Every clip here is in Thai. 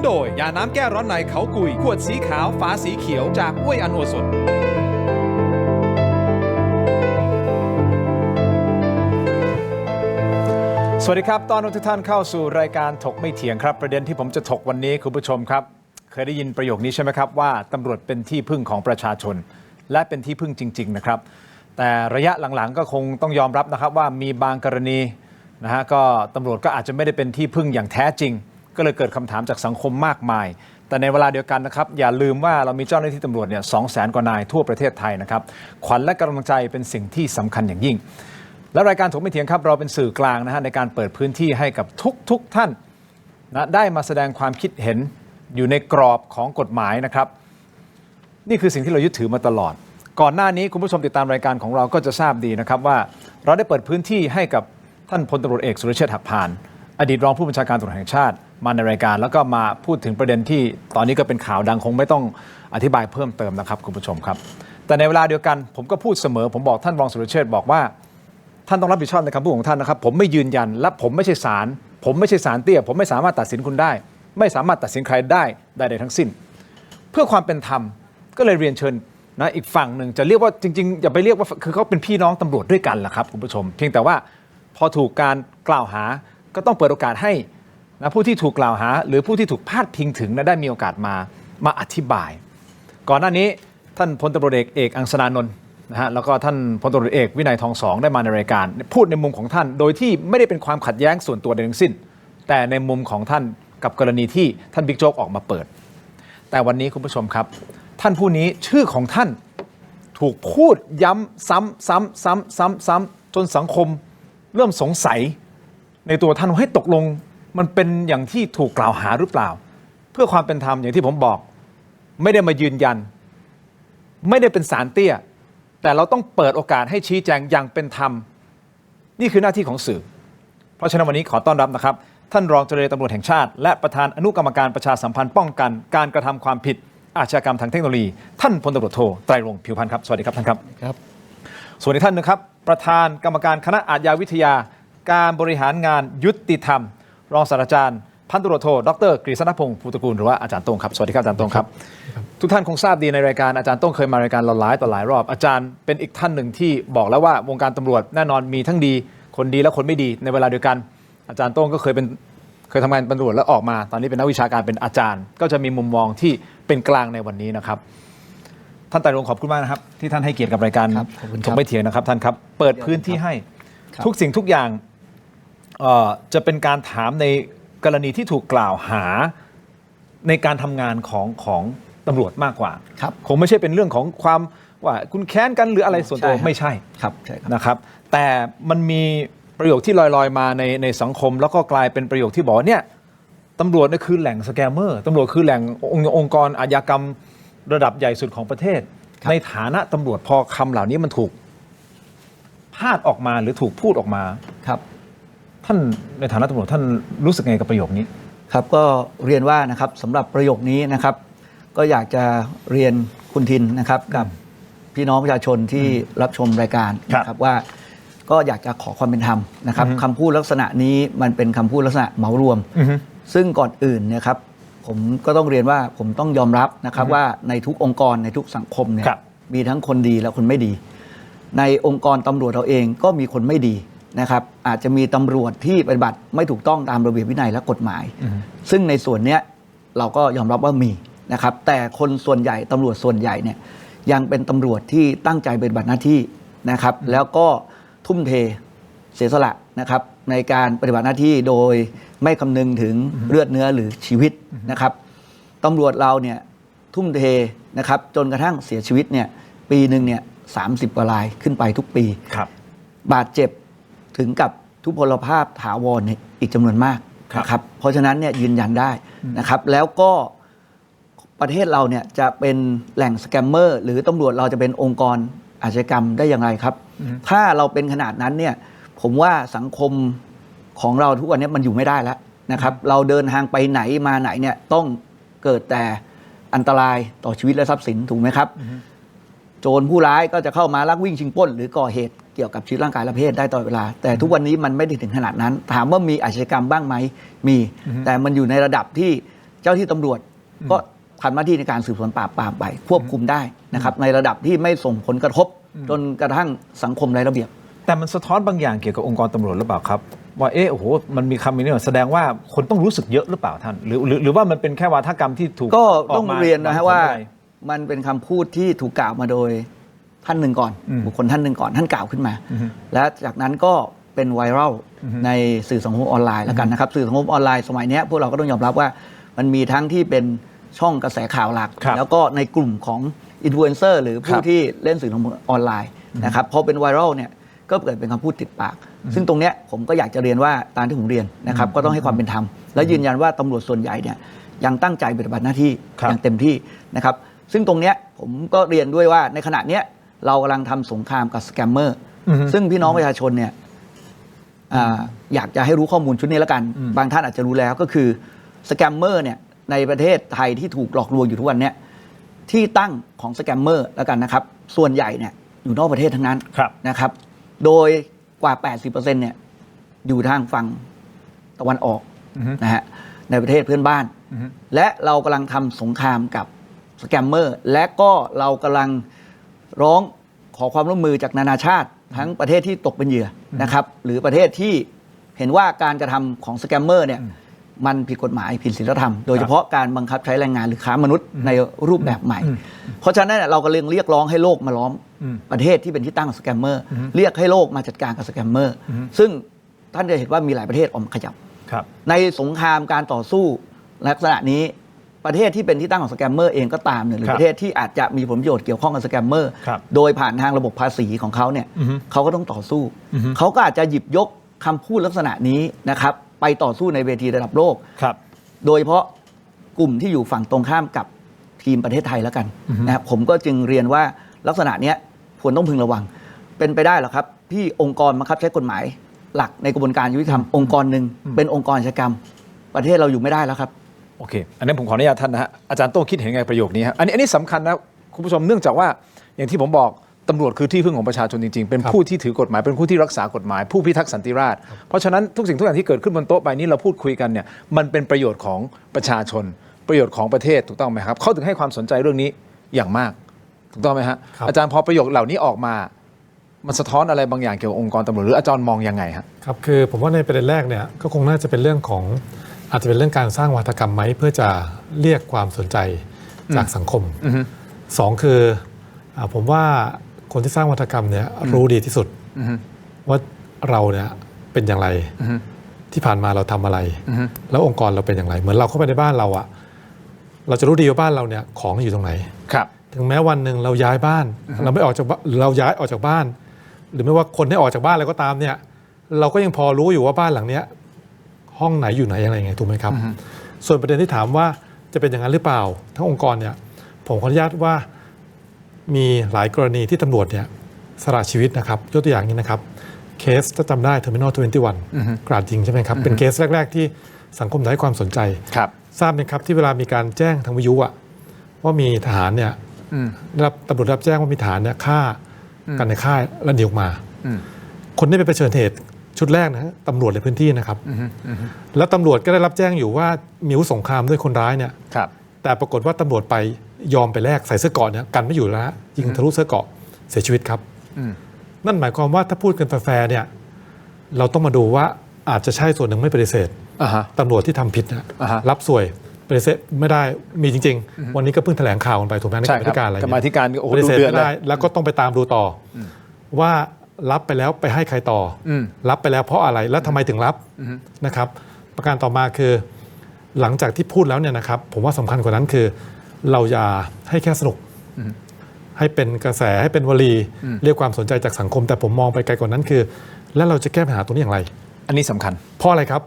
โดยยาน้ำแก้ร้อนในเขากุยขวดสีขาวฝาสีเขียวจากอ้วยอันโอสถสวัสดีครับต้อนรับทุกท่านเข้าสู่รายการถกไม่เถียงครับประเด็นที่ผมจะถกวันนี้คุณผู้ชมครับเคยได้ยินประโยคนี้ใช่ไหมครับว่าตำรวจเป็นที่พึ่งของประชาชนและเป็นที่พึ่งจริงๆนะครับแต่ระยะหลังๆก็คงต้องยอมรับนะครับว่ามีบางกรณีนะฮะก็ตำรวจก็อาจจะไม่ได้เป็นที่พึ่งอย่างแท้จริงก็เลยเกิดคำถามจากสังคมมากมายแต่ในเวลาเดียวกันนะครับอย่าลืมว่าเรามีเจ้าหน้าที่ตำรวจเนี่ย200,000 กว่านายทั่วประเทศไทยนะครับขวัญและกำลังใจเป็นสิ่งที่สำคัญอย่างยิ่งและรายการถกไม่เถียงครับเราเป็นสื่อกลางนะฮะในการเปิดพื้นที่ให้กับทุกท่านนะได้มาแสดงความคิดเห็นอยู่ในกรอบของกฎหมายนะครับนี่คือสิ่งที่เรายึดถือมาตลอดก่อนหน้านี้คุณผู้ชมติดตามรายการของเราก็จะทราบดีนะครับว่าเราได้เปิดพื้นที่ให้กับท่านพลตำรวจเอกสุรเชษฐ์หักพานอดีตรองผู้บัญชาการตำรวจแห่งชาติมาในรายการแล้วก็มาพูดถึงประเด็นที่ตอนนี้ก็เป็นข่าวดังคงไม่ต้องอธิบายเพิ่มเติมนะครับคุณผู้ชมครับแต่ในเวลาเดียวกันผมก็พูดเสมอผมบอกท่านรองสุรเชษฐ์บอกว่าท่านต้องรับผิดชอบในคำพูดของท่านนะครับผมไม่ยืนยันและผมไม่ใช่ศาลผมไม่ใช่ศาลเตี้ยผมไม่สามารถตัดสินคุณได้ไม่สามารถตัดสินใครได้ใดๆทั้งสิ้นเพื่อความเป็นธรรมก็เลยเรียนเชิญนะอีกฝั่งหนึ่งจะเรียกว่าจริงๆอย่าไปเรียกว่าคือเขาเป็นพี่น้องตำรวจด้วยกันแหละครับคุณผู้ชมเพียงแต่ว่าพอถูกการกล่าวหาก็ต้องเปิดโอกาสให้นะผู้ที่ถูกกล่าวหาหรือผู้ที่ถูกพาดพิงถึงนะได้มีโอกาสมาอธิบายก่อนหน้านี้ท่านพลตำรวจเอกอังสนานนท์นะฮะแล้วก็ท่านพลตำรวจเอกวินัยทองสองได้มาในรายการพูดในมุมของท่านโดยที่ไม่ได้เป็นความขัดแย้งส่วนตัวใดทั้งสิ้นแต่ในมุมของท่านกับกรณีที่ท่านบิ๊กโจ๊กออกมาเปิดแต่วันนี้คุณผู้ชมครับท่านผู้นี้ชื่อของท่านถูกพูดย้ำซ้ำจนสังคมเริ่มสงสัยในตัวท่านว่าให้ตกลงมันเป็นอย่างที่ถูกกล่าวหาหรือเปล่าเพื่อความเป็นธรรมอย่างที่ผมบอกไม่ได้มายืนยันไม่ได้เป็นศาลเตี้ยแต่เราต้องเปิดโอกาสให้ชี้แจงอย่างเป็นธรรมนี่คือหน้าที่ของสื่อเพราะฉะนั้นวันนี้ขอต้อนรับนะครับท่านรองเจรตำรวจแห่งชาติและประธานอนุกรรมการประชาสัมพันธ์ป้องกันการกระทำความผิดอาชญากรรมทางเทคโนโลยีท่านพลตำรวจโทไตรรงค์ผิวพรรณครับสวัสดีครับท่านครับครับส่วนอีกท่านนึงครับประธานกรรมการคณะอาชญาวิทยาการบริหารงานยุติธรรมรองศาสตราจารย์พันตำรวจโทดร.กฤษณพงศ์ภูตระกูลหรือว่าอาจารย์โต้งครับสวัสดีครับอาจารย์โต้งครับทุกท่านคงทราบดีในรายการอาจารย์โต้งเคยมารายการเราหลายต่อหลายรอบอาจารย์เป็นอีกท่านหนึ่งที่บอกแล้วว่าวงการตำรวจแน่นอนมีทั้งดีคนดีและคนไม่ดีในเวลาเดียวกันอาจารย์โต้งก็เคยทำงานตำรวจแล้วออกมาตอนนี้เป็นนักวิชาการเป็นอาจารย์ก็จะมีมุมมองที่เป็นกลางในวันนี้นะครับท่านไตรรงค์ขอบคุณมากนะครับที่ท่านให้เกียรติกับรายการถกไม่เถียงนะครับท่านครับเปิดพื้นที่ให้ทุกสิ่งทุกอย่างจะเป็นการถามในกรณีที่ถูกกล่าวหาในการทำงานของตำรวจมากกว่าคงไม่ใช่เป็นเรื่องของความว่าคุณแค้นกันหรืออะไรส่วนตัวไม่ใช่นะครับแต่มันมีประโยคที่ลอยมาในสังคมแล้วก็กลายเป็นประโยคที่บอกเนี่ยตำรวจนี่คือแหล่งสแกมเมอร์ตำรวจคือแหล่งองค์กรอาชญากรรมระดับใหญ่สุดของประเทศในฐานะตำรวจพอคำเหล่านี้มันถูกพาดออกมาหรือถูกพูดออกมาครับท่านในฐานะตำรวจท่านรู้สึกไงกับประโยคนี้ครับก็เรียนว่านะครับสำหรับประโยคนี้นะครับก็อยากจะเรียนคุณทินนะครับกับพี่น้องประชาชนที่รับชมรายการนะครับว่าก็อยากจะขอความเป็นธรรมนะครับคำพูดลักษณะนี้มันเป็นคำพูดลักษณะเหมารวมซึ่งก่อนอื่นเนี่ยครับผมก็ต้องเรียนว่าผมต้องยอมรับนะครับว่าในทุกองค์กรในทุกสังคมเนี่ยมีทั้งคนดีและคนไม่ดีในองค์กรตำรวจเราเองก็มีคนไม่ดีนะครับอาจจะมีตำรวจที่ปฏิบัติไม่ถูกต้องตามระเบียบวินัยและกฎหมายซึ่งในส่วนนี้เราก็ยอมรับว่ามีนะครับแต่คนส่วนใหญ่ตำรวจส่วนใหญ่เนี่ยยังเป็นตำรวจที่ตั้งใจปฏิบัติหน้าที่นะครับแล้วก็ทุ่มเทเสียสละนะครับในการปฏิบัติหน้าที่โดยไม่คำนึงถึงเลือดเนื้อหรือชีวิตนะครับตำรวจเราเนี่ยทุ่มเทนะครับจนกระทั่งเสียชีวิตเนี่ยปีหนึ่งเนี่ย30 กว่ารายขึ้นไปทุกปีบาดเจ็บถึงกับทุพพลภาพถาวรเนี่ยอีกจำนวนมากนะครับเพราะฉะนั้นเนี่ยยืนยันได้นะครับแล้วก็ประเทศเราเนี่ยจะเป็นแหล่งสแกมเมอร์หรือตำรวจเราจะเป็นองค์กรอาชญากรรมได้อย่างไรครับถ้าเราเป็นขนาดนั้นเนี่ยผมว่าสังคมของเราทุกวันนี้มันอยู่ไม่ได้แล้วนะครับเราเดินทางไปไหนมาไหนเนี่ยต้องเกิดแต่อันตรายต่อชีวิตและทรัพย์สินถูกไหมครับโจรผู้ร้ายก็จะเข้ามาลักวิ่งชิงปล้นหรือก่อเหตุเกี่ยวกับชีวิตร่างกายและเพศได้ตลอดเวลาแต่ทุกวันนี้มันไม่ได้ถึงขนาดนั้นถามว่ามีอาชญากรรมบ้างไหมมีแต่มันอยู่ในระดับที่ เจ้าที่ตำรวจก็ทำหน้าที่ในการสืบสวนปราบปรามไปควบคุมได้นะครับในระดับที่ไม่ส่งผลกระทบจนกระทั่งสังคมไร้ระเบียบแต่มันสะท้อนบางอย่างเกี่ยวกับองค์กรตำรวจหรือเปล่าครับว่าโอ้โหมันมีคำนี้แสดงว่าคนต้องรู้สึกเยอะหรือเปล่าท่านหรือว่ามันเป็นแค่วาทกรรมที่ถูกก็ต้องเรียนนะฮะว่ามันเป็นคำพูดที่ถูกกล่าวมาโดยท่านหนึ่งก่อนบุคคลท่านหนึ่งก่อนท่านกล่าวขึ้นมาและจากนั้นก็เป็นไวรัลในสื่อสังคมออนไลน์แล้วกันนะครับสื่อสังคมออนไลน์สมัยนี้พวกเราก็ต้องยอมรับว่ามันมีทั้งที่เป็นช่องกระแสข่าวหลักแล้วก็ในกลุ่มของอินฟลูเอนเซอร์หรือผู้ที่เล่นสื่อสังคมออนไลน์นะครับพอเป็นไวรัลเนี่ยก็เกิดเป็นคำพูดติดปากซึ่งตรงเนี้ยผมก็อยากจะเรียนว่าตามที่ผมเรียนนะครับก็ต้องให้ความเป็นธรรมและยืนยันว่าตำรวจส่วนใหญ่เนี่ยยังตั้งใจปฏิบัติหน้าที่อย่างเต็มที่นะครับซึ่งตรงเนี้ยผมก็เรียนด้วยว่าในขณะเนี้ยเรากำลังทำสงครามกับสแกมเมอร์ซึ่งพี่น้องประชาชนเนี่ยอยากจะให้รู้ข้อมูลชุดนี้แล้วกันบางท่านอาจจะรู้แล้วก็คือสแกมเมอร์เนี่ยในประเทศไทยที่ถูกหลอกลวงอยู่ทุกวันเนี้ยที่ตั้งของสแกมเมอร์แล้วกันนะครับส่วนใหญ่เนี่ยอยู่นอกประเทศทั้งนั้นนะครับโดยกว่า 80% เนี่ยอยู่ทางฝั่งตะวันออกนะฮะในประเทศเพื่อนบ้านและเรากำลังทำสงครามกับสแกมเมอร์และก็เรากำลังร้องขอความร่วมมือจากนานาชาติทั้งประเทศที่ตกเป็นเหยื่อนะครับหรือประเทศที่เห็นว่าการกระทำของสแกมเมอร์เนี่ยมันผิดกฎหมายผิดศีลธรรมโดยเฉพาะการบังคับใช้แรงงานหรือค้ามนุษย์ในรูปแบบใหม่เพราะฉะนั้นเราก็เรียกร้องให้โลกมาล้อมประเทศที่เป็นที่ตั้งของสแกมเมอร์เรียกให้โลกมาจัดการกับสแกมเมอร์ซึ่งท่านจะเห็นว่ามีหลายประเทศออกมาขยับในสงครามการต่อสู้ลักษณะนี้ประเทศที่เป็นที่ตั้งของสแกมเมอร์เองก็ตามเนี่ยหรือประเทศที่อาจจะมีผลประโยชน์เกี่ยวข้องกับสแกมเมอร์โดยผ่านทางระบบภาษีของเขาเนี่ยเขาก็ต้องต่อสู้เขาก็อาจจะหยิบยกคำพูดลักษณะนี้นะครับไปต่อสู้ในเวทีระดับโลกโดยเฉพาะกลุ่มที่อยู่ฝั่งตรงข้ามกับทีมประเทศไทยแล้วกันนะครับผมก็จึงเรียนว่าลักษณะนี้ควรต้องพึงระวังเป็นไปได้หรอครับที่องค์กรบังคับใช้กฎหมายหลักในกระบวนการยุติธรรมองค์กรหนึ่งเป็นองค์กรอาชญากรรมประเทศเราอยู่ไม่ได้แล้วครับโอเคอันนี้ผมขออนุญาตท่านนะฮะอาจารย์โต้งคิดเห็นไงประโยคนี้ครับอันนี้สำคัญนะคุณผู้ชมเนื่องจากว่าอย่างที่ผมบอกตำรวจคือที่พึ่งของประชาชนจริงๆเป็นผู้ที่ถือกฎหมายเป็นผู้ที่รักษากฎหมายผู้พิทักษ์สันติราษฎร์เพราะฉะนั้นทุกสิ่งทุกอย่างที่เกิดขึ้นบนโต๊ะใบนี้เราพูดคุยกันเนี่ยมันเป็นประโยชน์ของประชาชนประโยชน์ของประเทศถูกต้องไหมครับเขาถึงให้ความสนใจเรื่องนี้อย่างมากถูกต้องไหมฮะอาจารย์พอประโยคเหล่านี้ออกมามันสะท้อนอะไรบางอย่างเกี่ยวกับองค์กรตำรวจหรืออาจารย์มองยังไงครับคือผมว่าในประเด็นแรกเนี่ยก็คงน่าจะเป็นเรื่องของอาจจะเป็นเรื่องการสร้างวาทกรรมไหมเพื่อจะเรียกความสนใจจากสังคมสองคือผมว่าคนที่สร้างวาทกรรมเนี่ยรู้ดีที่สุดว่าเราเนี่ยเป็นอย่างไรที่ผ่านมาเราทำอะไรแล้วองค์กรเราเป็นอย่างไรเหมือนเราเข้าไปในบ้านเราอะเราจะรู้ดีว่าบ้านเราเนี่ยของอยู่ตรงไหนถึงแม้วันหนึ่งเราย้ายบ้านเราไม่ออกจากเราย้ายออกจากบ้านหรือไม่ว่าคนที่ออกจากบ้านอะไรก็ตามเนี่ยเราก็ยังพอรู้อยู่ว่าบ้านหลังเนี้ยห้องไหนอยู่ไหนอะไรยังไงถูกไหมครับส่วนประเด็นที่ถามว่าจะเป็นอย่างนั้นหรือเปล่าทั้งองค์กรเนี่ยผมขออนุญาตว่ามีหลายกรณีที่ตำรวจเนี่ยสละชีวิตนะครับยกตัวอย่างนี้นะครับเคสถ้าจำได้Terminal 21กราดยิงใช่ไหมครับเป็นเคสแรกๆที่สังคมให้ความสนใจทราบไหมครับที่เวลามีการแจ้งทางวิทยุว่ามีทหารเนี่ยตำรวจรับแจ้งว่ามีทหารเนี่ยฆ่ากันในค่ายแล้วหนีออกมาคนที่ไปเผชิญเหตุชุดแรกนะตำรวจในพื้นที่นะครับแล้วตำรวจก็ได้รับแจ้งอยู่ว่ามีอาวุธสงครามด้วยคนร้ายเนี่ยแต่ปรากฏว่าตำรวจไปยอมไปแลกใส่เสื้อเกราะเนี่ยกันไม่อยู่แล้วยิงทะลุเสื้อเกราะเสียชีวิตครับนั่นหมายความว่าถ้าพูดกันแฟร์เนี่ยเราต้องมาดูว่าอาจจะใช่ส่วนหนึ่งไม่ปฏิเสธตำรวจที่ทำผิดรับสวยปฏิเสธไม่ได้มีจริงๆวันนี้ก็เพิ่งแถลงข่าวกันไปถูกไหมในกรรมาธิการอะไรกรรมาธิการปฏิเสธไม่ได้แล้วก็ต้องไปตามดูต่อว่ารับไปแล้วไปให้ใครต่อรับไปแล้วเพราะอะไรแล้วทำไมถึงรับนะครับประการต่อมาคือหลังจากที่พูดแล้วเนี่ยนะครับผมว่าสำคัญกว่านั้นคือเราอย่าให้แค่สนุกให้เป็นกระแสให้เป็นวลีเรียกความสนใจจากสังคมแต่ผมมองไปไกลกว่านั้นคือแล้วเราจะแก้ปัญหาตรงนี้อย่างไรอันนี้สำคัญเพราะอะไรครับ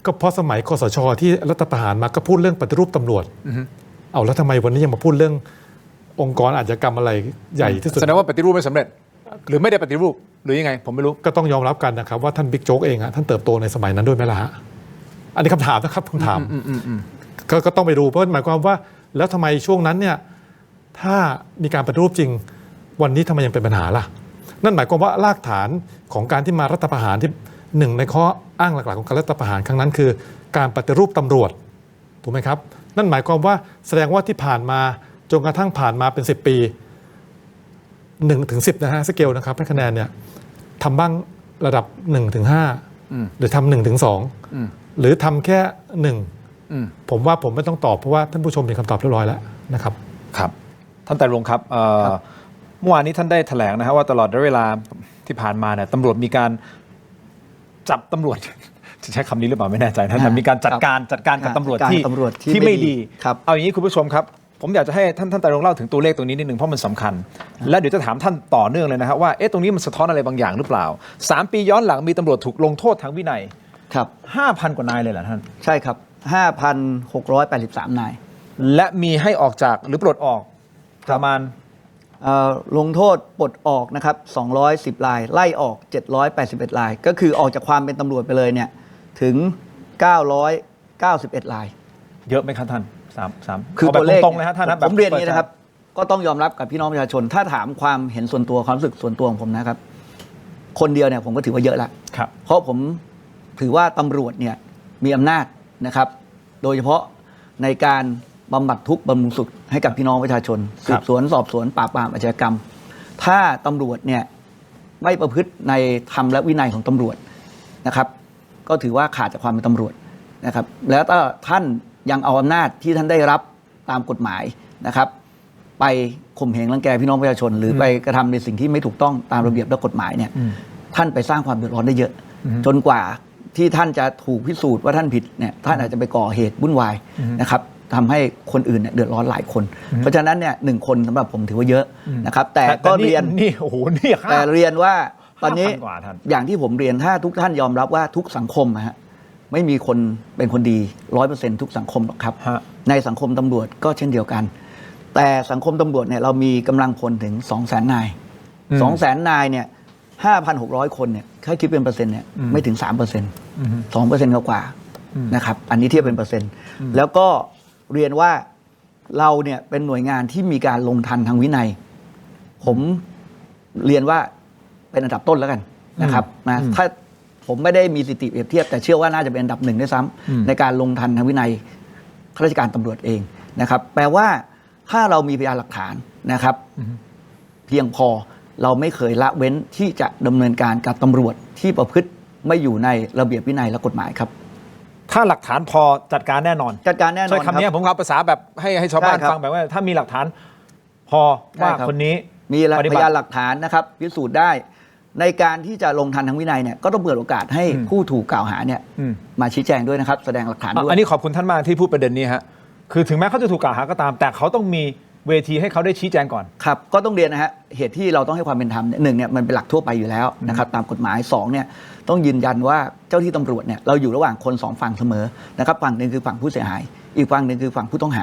ก็เพราะสมัยคสช.ที่รัฐประหารมาก็พูดเรื่องปฏิรูปตำรวจเอาแล้วทำไมวันนี้ยังมาพูดเรื่ององค์กรอาชญากรรมอะไรใหญ่ที่สุดแสดงว่าปฏิรูปไม่สำเร็จหรือไม่ได้ปฏิรูปหรือยังไงผมไม่รู้ก็ต้องยอมรับกันนะครับว่าท่านบิ๊กโจ๊กเองท่านเติบโตในสมัยนั้นด้วยไหมล่ะฮะอันนี้คำถามนะครับคำถามก็ต้องไปดูเพราะหมายความว่าแล้วทำไมช่วงนั้นเนี่ยถ้ามีการปฏิรูปจริงวันนี้ทำไมยังเป็นปัญหาล่ะนั่นหมายความว่ารากฐานของการที่มารัฐประหารที่หนึ่งในข้ออ้างหลักๆของการรัฐประหารครั้งนั้นคือการปฏิรูปตำรวจ ถูกไหมครับนั่นหมายความว่าแสดงว่าที่ผ่านมาจนกระทั่งผ่านมาเป็น10 ปี1 ถึง 10นะฮะสเกลนะครับให้คะแนนเนี่ยทำบ้างระดับ1 ถึง 5หรือทำ1 ถึง 2หรือทำแค่1ผมว่าผมไม่ต้องตอบเพราะว่าท่านผู้ชมมีคำตอบเรียบร้อยแล้วนะครับครับท่านไตรรงค์ครับเมื่อวานนี้ท่านได้แถลงนะฮะว่าตลอดระยะเวลาที่ผ่านมาเนี่ยตำรวจมีการจับตำรวจ จะใช้คำนี้หรือเปล่าไม่แน่ใจนะแต่มีการจัดการกับตำรวจที่ไม่ดีเอาอย่างนี้คุณผู้ชมครับผมอยากจะให้ท่านไตรรงค์เล่าถึงตัวเลขตรงนี้นิดนึงเพราะมันสำคัญและเดี๋ยวจะถามท่านต่อเนื่องเลยนะฮะว่าตรงนี้มันสะท้อนอะไรบางอย่างหรือเปล่า3 ปีย้อนหลังมีตำรวจถูกลงโทษทางวินัยครับ 5,000 กว่านายเลยเหรอท่านใช่ครับ 5,683 นายและมีให้ออกจากหรือปลดออกประมาณลงโทษปลดออกนะครับ210 รายไล่ออก781 รายก็คือออกจากความเป็นตำรวจไปเลยเนี่ยถึง991 รายเยอะไหมครับท่าน3คือตัวเลขตรงเลยฮะท่านผมเรียนนี้นะครับก็ต้องยอมรับกับพี่น้องประชาชนถ้าถามความเห็นส่วนตัวความรู้สึกส่วนตัวของผมนะครับคนเดียวเนี่ยผมก็ถือว่าเยอะแล้วเพราะผมถือว่าตำรวจเนี่ยมีอำนาจนะครับโดยเฉพาะในการบำบัดทุกข์บำรุงสุขให้กับพี่น้องประชาชนสืบสวนสอบสวนปราบปรามอาชญากรรมถ้าตำรวจเนี่ยไม่ประพฤติในธรรมและวินัยของตำรวจนะครับก็ถือว่าขาดจากความเป็นตำรวจนะครับแล้วถ้าท่านยังเอาอำนาจที่ท่านได้รับตามกฎหมายนะครับไปข่มเหงรังแกพี่น้องประชาชนหรือไปกระทำในสิ่งที่ไม่ถูกต้องตามระเบียบและกฎหมายเนี่ยท่านไปสร้างความเดือดร้อนได้เยอะจนกว่าที่ท่านจะถูกพิสูจน์ว่าท่านผิดเนี่ยท่านอาจจะไปก่อเหตุวุ่นวายนะครับทำให้คนอื่นเนี่ยเดือดร้อนหลายคนเพราะฉะนั้นเนี่ย1 คนสำหรับผมถือว่าเยอะนะครับแต่ก็เรียนนี่โอ้โหนี่แต่เรียนว่าตอนนี้อย่างที่ผมเรียนถ้าทุกท่านยอมรับว่าทุกสังคมฮะไม่มีคนเป็นคนดี 100% ทุกสังคมหรอกครับในสังคมตำรวจก็เช่นเดียวกันแต่สังคมตำรวจเนี่ยเรามีกำลังพลถึง 200,000 นาย 200,000 นายเนี่ย 5,600 คนเนี่ยถ้าคิดเป็นเปอร์เซ็นต์เนี่ยไม่ถึง 3% 2% กว่านะครับอันนี้เทียบเป็นเปอร์เซ็นต์แล้วก็เรียนว่าเราเนี่ยเป็นหน่วยงานที่มีการลงทันทางวินัยผมเรียนว่าเป็นอันดับต้นแล้วกันนะครับนะถ้าผมไม่ได้มีสถิติเปรียบเทียบแต่เชื่อว่าน่าจะเป็นอันดับ1ด้วยซ้ำในการลงทันทางวินัยข้าราชการตำรวจเองนะครับแปลว่าถ้าเรามีพยานหลักฐานนะครับเพียงพอเราไม่เคยละเว้นที่จะดำเนินการกับตำรวจที่ประพฤติไม่อยู่ในระเบียบวินัยและกฎหมายครับถ้าหลักฐานพอจัดการแน่นอนจัดการแน่นอนใช้คำนี้ผมเอาภาษาแบบให้ชาวบ้านฟังแบบว่าถ้ามีหลักฐานพอว่าคนนี้มีพยานหลักฐานนะครับพิสูจน์ได้ในการที่จะลงทันทางวินัยเนี่ยก็ต้องเปิดโอกาสให้ผู้ถูกกล่าวหาเนี่ยมาชี้แจงด้วยนะครับแสดงหลักฐานด้วยอันนี้ขอบคุณท่านมากที่พูดประเด็นนี้ฮะคือถึงแม้เขาจะถูกกล่าวหาก็ตามแต่เขาต้องมีเวทีให้เขาได้ชี้แจงก่อนครับก็ต้องเรียนนะฮะเหตุที่เราต้องให้ความเป็นธรรม1เนี่ยมันเป็นหลักทั่วไปอยู่แล้วนะครับตามกฎหมาย2เนี่ยต้องยืนยันว่าเจ้าที่ตำรวจเนี่ยเราอยู่ระหว่างคน2ฝั่งเสมอนะครับฝั่งหนึ่งคือฝั่งผู้เสียหายอีกฝั่งหนึ่งคือฝั่งผู้ต้องห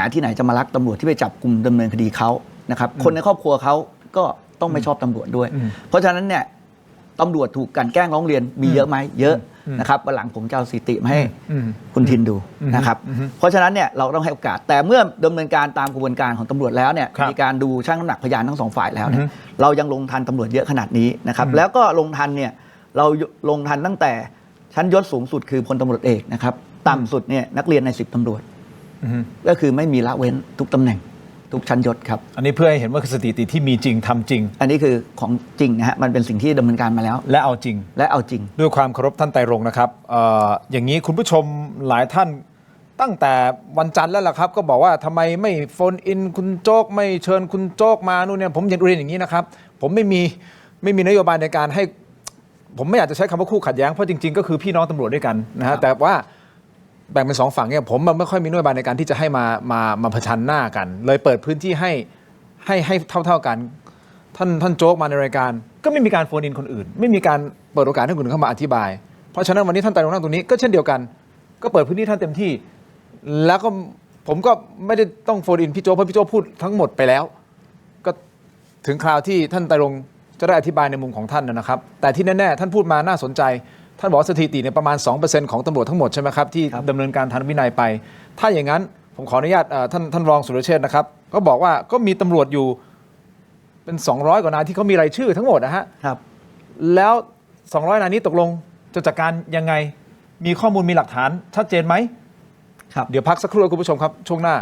าที่ไหนจะมารักตำรวจที่ไปจับกลุ่มดำเนินคดีเขานะครับคนในครอบครัวเขาก็ต้องไม่ชอบตำรวจด้วยเพราะฉะนั้นเนี่ยตำรวจถูกกันแกล้งร้องเรียนมีเยอะไหมเยอะนะครับวันหลังผมจะเอาสถิติมาให้คุณทินดูนะครับเพราะฉะนั้นเนี่ยเราต้องให้โอกาสแต่เมื่อดำเนินการตามกระบวนการของตำรวจแล้วเนี่ยมีการดูชั่งน้ำหนักพยานทั้ง2ฝ่ายแล้วเนี่ยเรายังลงทันตำรวจเยอะขนาดนี้นะครับแล้วก็ลงทันเนี่ยเราลงทันตั้งแต่ชั้นยศสูงสุดคือพลตำรวจเอกนะครับต่ำสุดเนี่ยนักเรียนใน10ตำรวจก็คือไม่มีละเว้นทุกตำแหน่งทุกชั้นยศครับอันนี้เพื่อให้เห็นว่าสถิติที่มีจริงทำจริงอันนี้คือของจริงนะฮะมันเป็นสิ่งที่ดำเนินการมาแล้วและเอาจริงด้วยความเคารพท่านไตรรงค์นะครับอย่างนี้คุณผู้ชมหลายท่านตั้งแต่วันจันทร์แล้วล่ะครับก็บอกว่าทำไมไม่โฟนอินคุณโจ๊กไม่เชิญคุณโจ๊กมานู่นเนี่ยผมยังเรียนอย่างนี้นะครับผมไม่มีนโยบายในการให้ผมไม่อยากจะใช้คำว่าคู่ขัดแย้งเพราะจริงๆก็คือพี่น้องตำรวจด้วยกันนะฮะแต่ว่าแบ่งเป็น2ฝั่งเนี่ยผมมันไม่ค่อยมีนโยบายในการที่จะให้มาเผชิญหน้ากันเลยเปิดพื้นที่ให้เท่ากันท่านโจ๊กมาในรายการก็ไม่มีการโฟนอินคนอื่นไม่มีการเปิดโอกาสให้คนอื่นเข้ามาอธิบายเพราะฉะนั้นวันนี้ท่านไตรรงค์นั่งตรงนี้ก็เช่นเดียวกันก็เปิดพื้นที่ท่านเต็มที่แล้วก็ผมก็ไม่ได้ต้องโฟนอินพี่โจ๊กเพราะพี่โจ๊กพูดทั้งหมดไปแล้วก็ถึงคราวที่ท่านไตรรงค์จะได้อธิบายในมุมของท่านนะครับแต่ที่แน่ๆท่านพูดมาน่าสนใจท่านบอกสถิติเนี่ยประมาณ 2% ของตำรวจทั้งหมดใช่ไหมครับที่ดำเนินการทางวินัยไปถ้าอย่างนั้นผมขออนุญาตท่านรองสุรเชษฐ์นะครับก็บอกว่าก็มีตำรวจอยู่เป็น200กว่านายที่เขามีรายชื่อทั้งหมดนะฮะแล้ว200นายนี้ตกลงจะจัดการยังไงมีข้อมูลมีหลักฐานชัดเจนไหม ครับ เดี๋ยวพักสักครู่คุณผู้ชมครับช่วงหน้า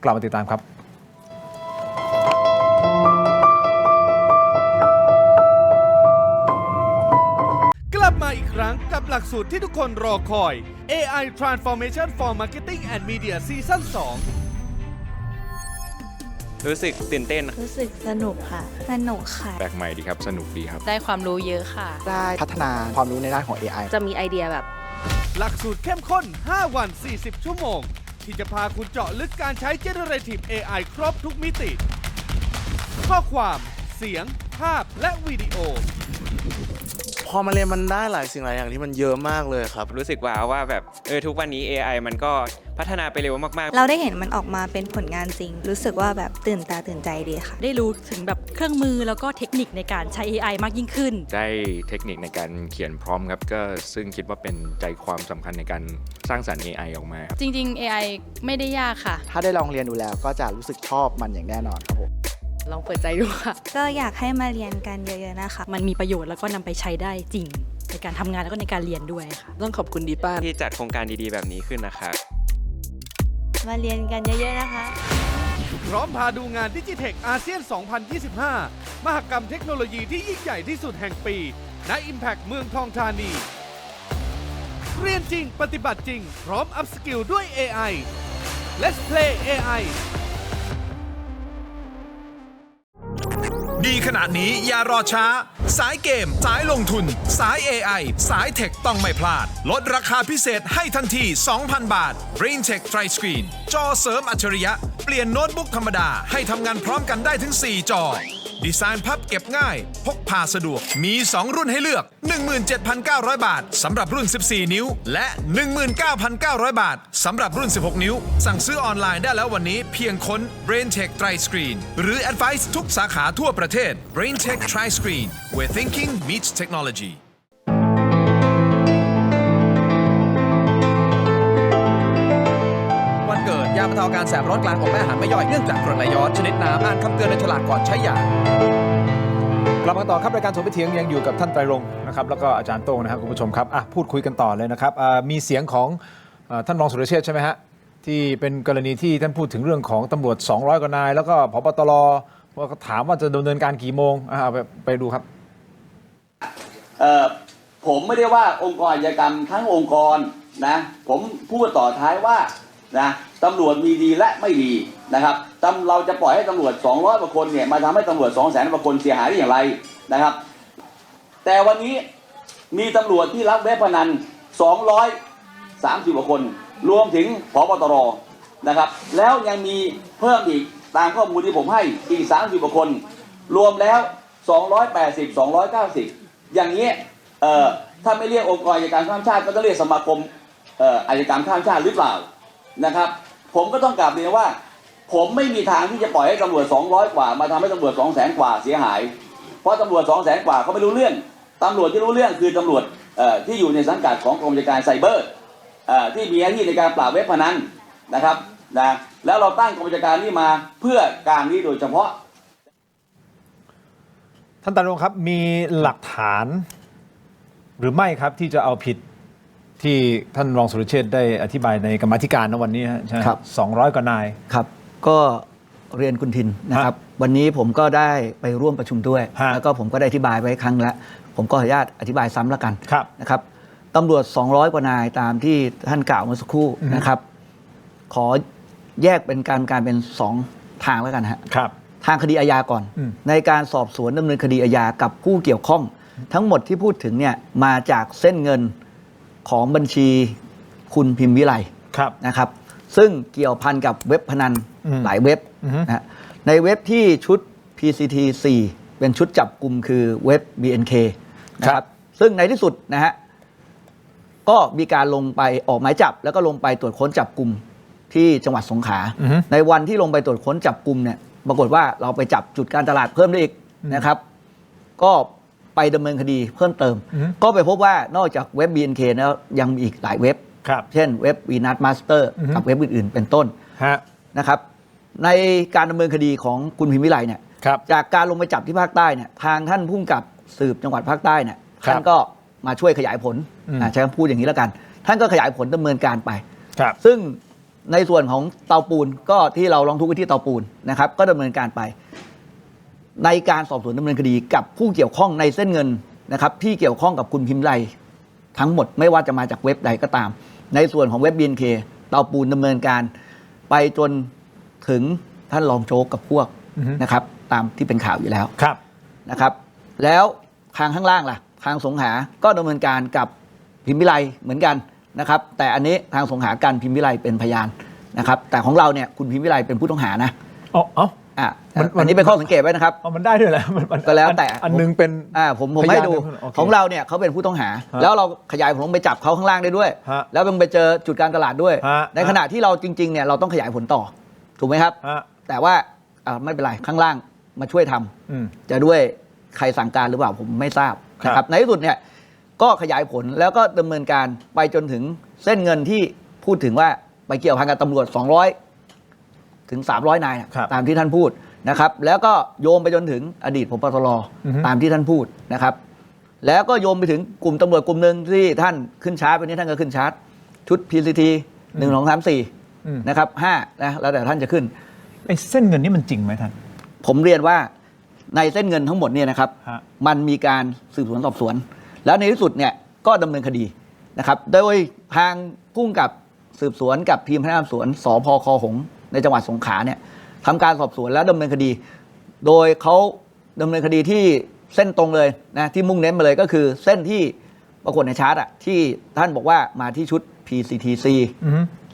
กลับมาติดตามครับ กลับมาอีกครั้งกับหลักสูตรที่ทุกคนรอคอย AI Transformation for Marketing and Media Season 2 รู้สึกตื่นเต้น รู้สึกสนุกค่ะ สนุกค่ะ แปลกใหม่ดีครับ สนุกดีครับ ได้ความรู้เยอะค่ะ ได้พัฒนาความรู้ในด้านของ AI จะมีไอเดียแบบ หลักสูตรเข้มข้น 5 วัน 40 ชั่วโมง ที่จะพาคุณเจาะลึกการใช้ Generative AI ครบทุกมิติ ข้อความเสียง ภาพและวิดีโอ พอมาเรียนมันได้หลายสิ่งหลายอย่างที่มันเยอะมากเลยครับ รู้สึกว้าวว่าแบบทุกวันนี้ AI มันก็พัฒนาไปเร็วมากๆ เราได้เห็นมันออกมาเป็นผลงานจริง รู้สึกว่าแบบตื่นตาตื่นใจดีค่ะ ได้รู้ถึงแบบเครื่องมือแล้วก็เทคนิคในการใช้ AI มากยิ่งขึ้น ได้เทคนิคในการเขียนพร้อมครับ ก็ซึ่งคิดว่าเป็นใจความสำคัญในการสร้างสรรค์ AI ออกมาครับ จริง ๆ AI ไม่ได้ยากค่ะ ถ้าได้ลองเรียนดูแล้วก็จะรู้สึกชอบมันอย่างแน่นอนครับผม ลองเปิดใจดูค่ะ ก็อยากให้มาเรียนกันเยอะๆนะคะ มันมีประโยชน์แล้วก็นำไปใช้ได้จริง ในการทำงานแล้วก็ในการเรียนด้วยค่ะ ต้องขอบคุณดีป้า ที่จัดโครงการดีๆแบบนี้ขึ้นนะครับ มาเรียนกันเยอะๆนะคะ พร้อมพาดูงานดิจิเทคอาเซียน 2025 มหกรรมเทคโนโลยีที่ยิ่งใหญ่ที่สุดแห่งปีณ Impact เมืองทองธานี เรียนจริงปฏิบัติจริง พร้อมอัพสกิลด้วย AI Let's Play AI ดีขนาดนี้อย่ารอช้า สายเกม สายลงทุน สาย AI สายเทคต้องไม่พลาด ลดราคาพิเศษให้ทันที 2,000 บาท BrainTech Tri Screen จอเสริมอัจฉริยะ เปลี่ยนโน้ตบุ๊กธรรมดาให้ทำงานพร้อมกันได้ถึง 4 จอ ดีไซน์พับเก็บง่าย พกพาสะดวก มี 2 รุ่นให้เลือก 17,900 บาทสำหรับรุ่น 14 นิ้ว และ 19,900 บาทสำหรับรุ่น 16 นิ้ว สั่งซื้อออนไลน์ได้แล้ววันนี้เพียงค้น BrainTech Tri Screen หรือ Advice ทุกสาขาทั่วประเทศ BrainTech Tri Screen where thinking meets technologyวันเกิดยาบรรเทาอาการแสบร้อนกลางของแม่อาหารไม่ย่อยเนื่องจากกรดไหลย้อนชนิดน้ำอ่านคำเตือนในฉลากก่อนใช้ยา กลับมาต่อครับรายการถกไม่เถียงยังอยู่กับท่านไตรรงค์นะครับแล้วก็อาจารย์โต้งนะครับคุณผู้ชมครับพูดคุยกันต่อเลยนะครับมีเสียงของท่านรองสุรเชษฐ์ใช่ไหมฮะที่เป็นกรณีที่ท่านพูดถึงเรื่องของตำรวจ200กว่านายแล้วก็ผบตรถามว่าจะดำเนินการกี่โมงไปดูครับ ผมไม่ได้ว่าองค์กรอาชญากรรมทั้งองค์กรนะผมพูดต่อท้ายว่านะตำรวจมีดีและไม่ดีนะครับเราจะปล่อยให้ตำรวจ200กว่าคนเนี่ยมาทำให้ตำรวจ200,000กว่าคนเสียหายได้อย่างไรนะครับแต่วันนี้มีตำรวจที่รับเว็บพนัน230กว่าคนรวมถึงผบตรนะครับแล้วยังมีเพิ่มอีกตามข้อมูลที่ผมให้อีก30กว่าคนรวมแล้ว280 290อย่างนี้ถ้าไม่เรียกองค์กรอัยการข้ามชาติก็ต้องเรียกสมาคมอัยการข้ามชาติหรือเปล่านะครับผมก็ต้องกลับเรียนว่าผมไม่มีทางที่จะปล่อยให้ตำรวจ200กว่ามาทำให้ตำรวจ200,000กว่าเสียหายเพราะตำรวจ200,000กว่าเขาไม่รู้เรื่องตำรวจที่รู้เรื่องคือตำรวจที่อยู่ในสังกัดของกรมจัดการไซเบอร์ที่มีหน้าที่ในการปราบเว็บพนันนะครับนะแล้วเราตั้งกรมจัดการนี้มาเพื่อการนี้โดยเฉพาะท่านไตรรงค์ครับมีหลักฐานหรือไม่ครับที่จะเอาผิดที่ท่านรองสุรเชษฐ์ได้อธิบายในกรรมาธิการในวันนี้ใช่ไหมครับ200กว่านายครับก็เรียนคุณทินนะครับวันนี้ผมก็ได้ไปร่วมประชุมด้วยแล้วก็ผมก็ได้อธิบายไว้ครั้งแล้วผมก็ขออนุญาตอธิบายซ้ำแล้วกันนะครับตำรวจ200กว่านายตามที่ท่านกล่าวเมื่อสักครู่นะครับขอแยกเป็นการเป็น2ทางแล้วกันครับทางคดีอาญาก่อนในการสอบสวนดำเนินคดีอาญากับผู้เกี่ยวข้องทั้งหมดที่พูดถึงเนี่ยมาจากเส้นเงินของบัญชีคุณพิมพ์วิไลนะครับซึ่งเกี่ยวพันกับเว็บพนันหลายเว็บนะในเว็บที่ชุด PCT 4 เป็นชุดจับกลุ่มคือเว็บ BNK นะครับซึ่งในที่สุดนะฮะก็มีการลงไปออกหมายจับแล้วก็ลงไปตรวจค้นจับกลุ่มที่จังหวัดสงขลาในวันที่ลงไปตรวจค้นจับกลุ่มเนี่ยปรากฏว่าเราไปจับจุดการตลาดเพิ่มได้อีกนะครับก็ไปดำเนินคดีเพิ่มเติมก็ไปพบว่านอกจากเว็บ BNK แล้วยังมีอีกหลายเว็บเช่นเว็บ Venus Master กับเว็บอื่นๆเป็นต้นนะครับในการดำเนินคดีของคุณพิมพ์วิไลเนี่ยจากการลงไปจับที่ภาคใต้เนี่ยทางท่านผู้กำกับสืบจังหวัดภาคใต้เนี่ยท่านก็มาช่วยขยายผลใช้คำพูดอย่างนี้แล้วกันท่านก็ขยายผลดำเนินการไปซึ่ง ในส่วนของเตาปูนก็ที่เราร้องทุกข์ไปที่เตาปูนนะครับก็ดำเนินการไปในการสอบสวนดำเนินคดีกับผู้เกี่ยวข้องในเส้นเงินนะครับที่เกี่ยวข้องกับคุณพิมพ์ไลทั้งหมดไม่ว่าจะมาจากเว็บใดก็ตามในส่วนของเว็บ BNK เตาปูนดำเนินการไปจนถึงท่านรองโจ๊กกับพวกนะครับตามที่เป็นข่าวอยู่แล้วนะครับแล้วทางข้างล่างล่ะทางสงขลาก็ดำเนินการกับพิมพ์วิไลเหมือนกันนะครับแต่อันนี้ทางสงขลากันพิมพ์วิไลเป็นพยานนะครับแต่ของเราเนี่ยคุณพิมพ์วิไลเป็นผู้ต้องหานะอันนี้เป็นข้อสังเกตไว้นะครับมันได้ด้วยแหละก็แล้วแต่อันนึงเป็นผมให้ดูของเราเนี่ยเขาเป็นผู้ต้องหาแล้วเราขยายผลไปจับเขาข้างล่างได้ด้วยแล้วไปเจอจุดการตลาดด้วยในขณะที่เราจริงๆเนี่ยเราต้องขยายผลต่อถูกไหมครับแต่ว่าไม่เป็นไรข้างล่างมาช่วยทำจะด้วยใครสั่งการหรือเปล่าผมไม่ทราบนะครับในที่สุดเนี่ยก็ขยายผลแล้วก็ดำเนินการไปจนถึงเส้นเงินที่พูดถึงว่าไปเกี่ยวพันกับตำรวจ200ถึง300นายตามที่ท่านพูดนะครับแล้วก็โยงไปจนถึงอดีตผบ.ตร.ตามที่ท่านพูดนะครับแล้วก็โยงไปถึงกลุ่มตำรวจกลุ่มหนึ่งที่ท่านขึ้นชาร์จวันนี้ท่านก็ขึ้นชาร์จชุด PCT 1 2 3 4นะครับ5นะแล้วแต่ท่านจะขึ้นไอ้เส้นเงินนี่มันจริงไหมท่านผมเรียนว่าในเส้นเงินทั้งหมดเนี่ยนะครับมันมีการสืบสวนสอบสวนแล้วในที่สุดเนี่ยก็ดำเนินคดีนะครับโดยทางพุ่งกับสืบสวนกับทีมพนักงานสอบสวนสพคหงส์ในจังหวัดสงขลาเนี่ยทำการสอบสวนแล้วดำเนินคดีโดยเขาดำเนินคดีที่เส้นตรงเลยนะที่มุ่งเน้นมาเลยก็คือเส้นที่ปรากฏในชาร์ตที่ท่านบอกว่ามาที่ชุด PCTC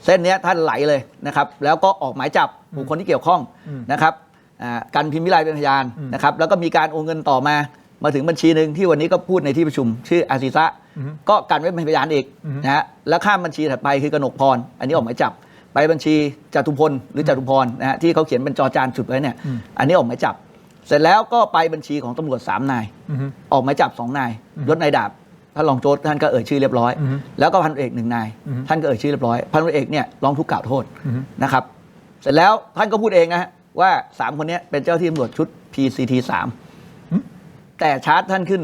เส้นนี้ท่านไหลเลยนะครับแล้วก็ออกหมายจับบุคคลที่เกี่ยวข้องนะครับกันพิมพ์วิไลเป็นพยานนะครับแล้วก็มีการโอนเงินต่อมาถึงบัญชีหนึ่งที่วันนี้ก็พูดในที่ประชุมชื่ออาซิซะก็กันไว้เป็นพยานอีกนะฮะแล้วข้ามบัญชีถัดไปคือกนกพรอันนี้ออกหมายจับไปบัญชีจตุพลหรือจตุพรนะฮะที่เขาเขียนเป็นจอจานจุดไว้เนี่ยอันนี้ออกหมายจับเสร็จแล้วก็ไปบัญชีของตำรวจ3นายออกหมายจับ2นายยศนายดาบท่านรองโจ๊กท่านก็เอ่ยชื่อเรียบร้อยแล้วก็พันเอก1นายท่านก็เอ่ยชื่อเรียบร้อยพันเอกเนี่ยร้องทุกข์กล่าวโทษนะครับเสร็จแล้วท่านก็พูดเองนะฮะว่า3คนนี้เป็นเจ้าที่ตำรวจชุด PCT 3แต่ชาร์จท่านขึ้น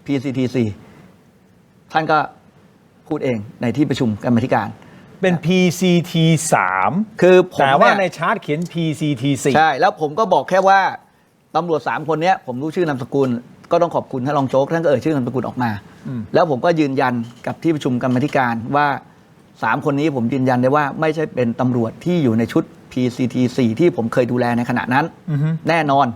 PCT 4ท่านก็พูดเองในที่ประชุมกรรมาธิการเป็น PCT 3คือผมแต่ว่าในชาร์ตเขียน PCT 4ใช่แล้วผมก็บอกแค่ว่าตำรวจ3คนนี้ผมรู้ชื่อนามสกุลก็ต้องขอบคุณท่านรองโจ๊กท่านก็เอ่ยชื่อนามสกุลออกมาแล้วผมก็ยืนยันกับที่ประชุมกรรมาธิการว่า3คนนี้ผมยืนยันได้ว่าไม่ใช่เป็นตำรวจที่อยู่ในชุด PCT 4ที่ผมเคยดูแลในขณะนั้นแน่นอน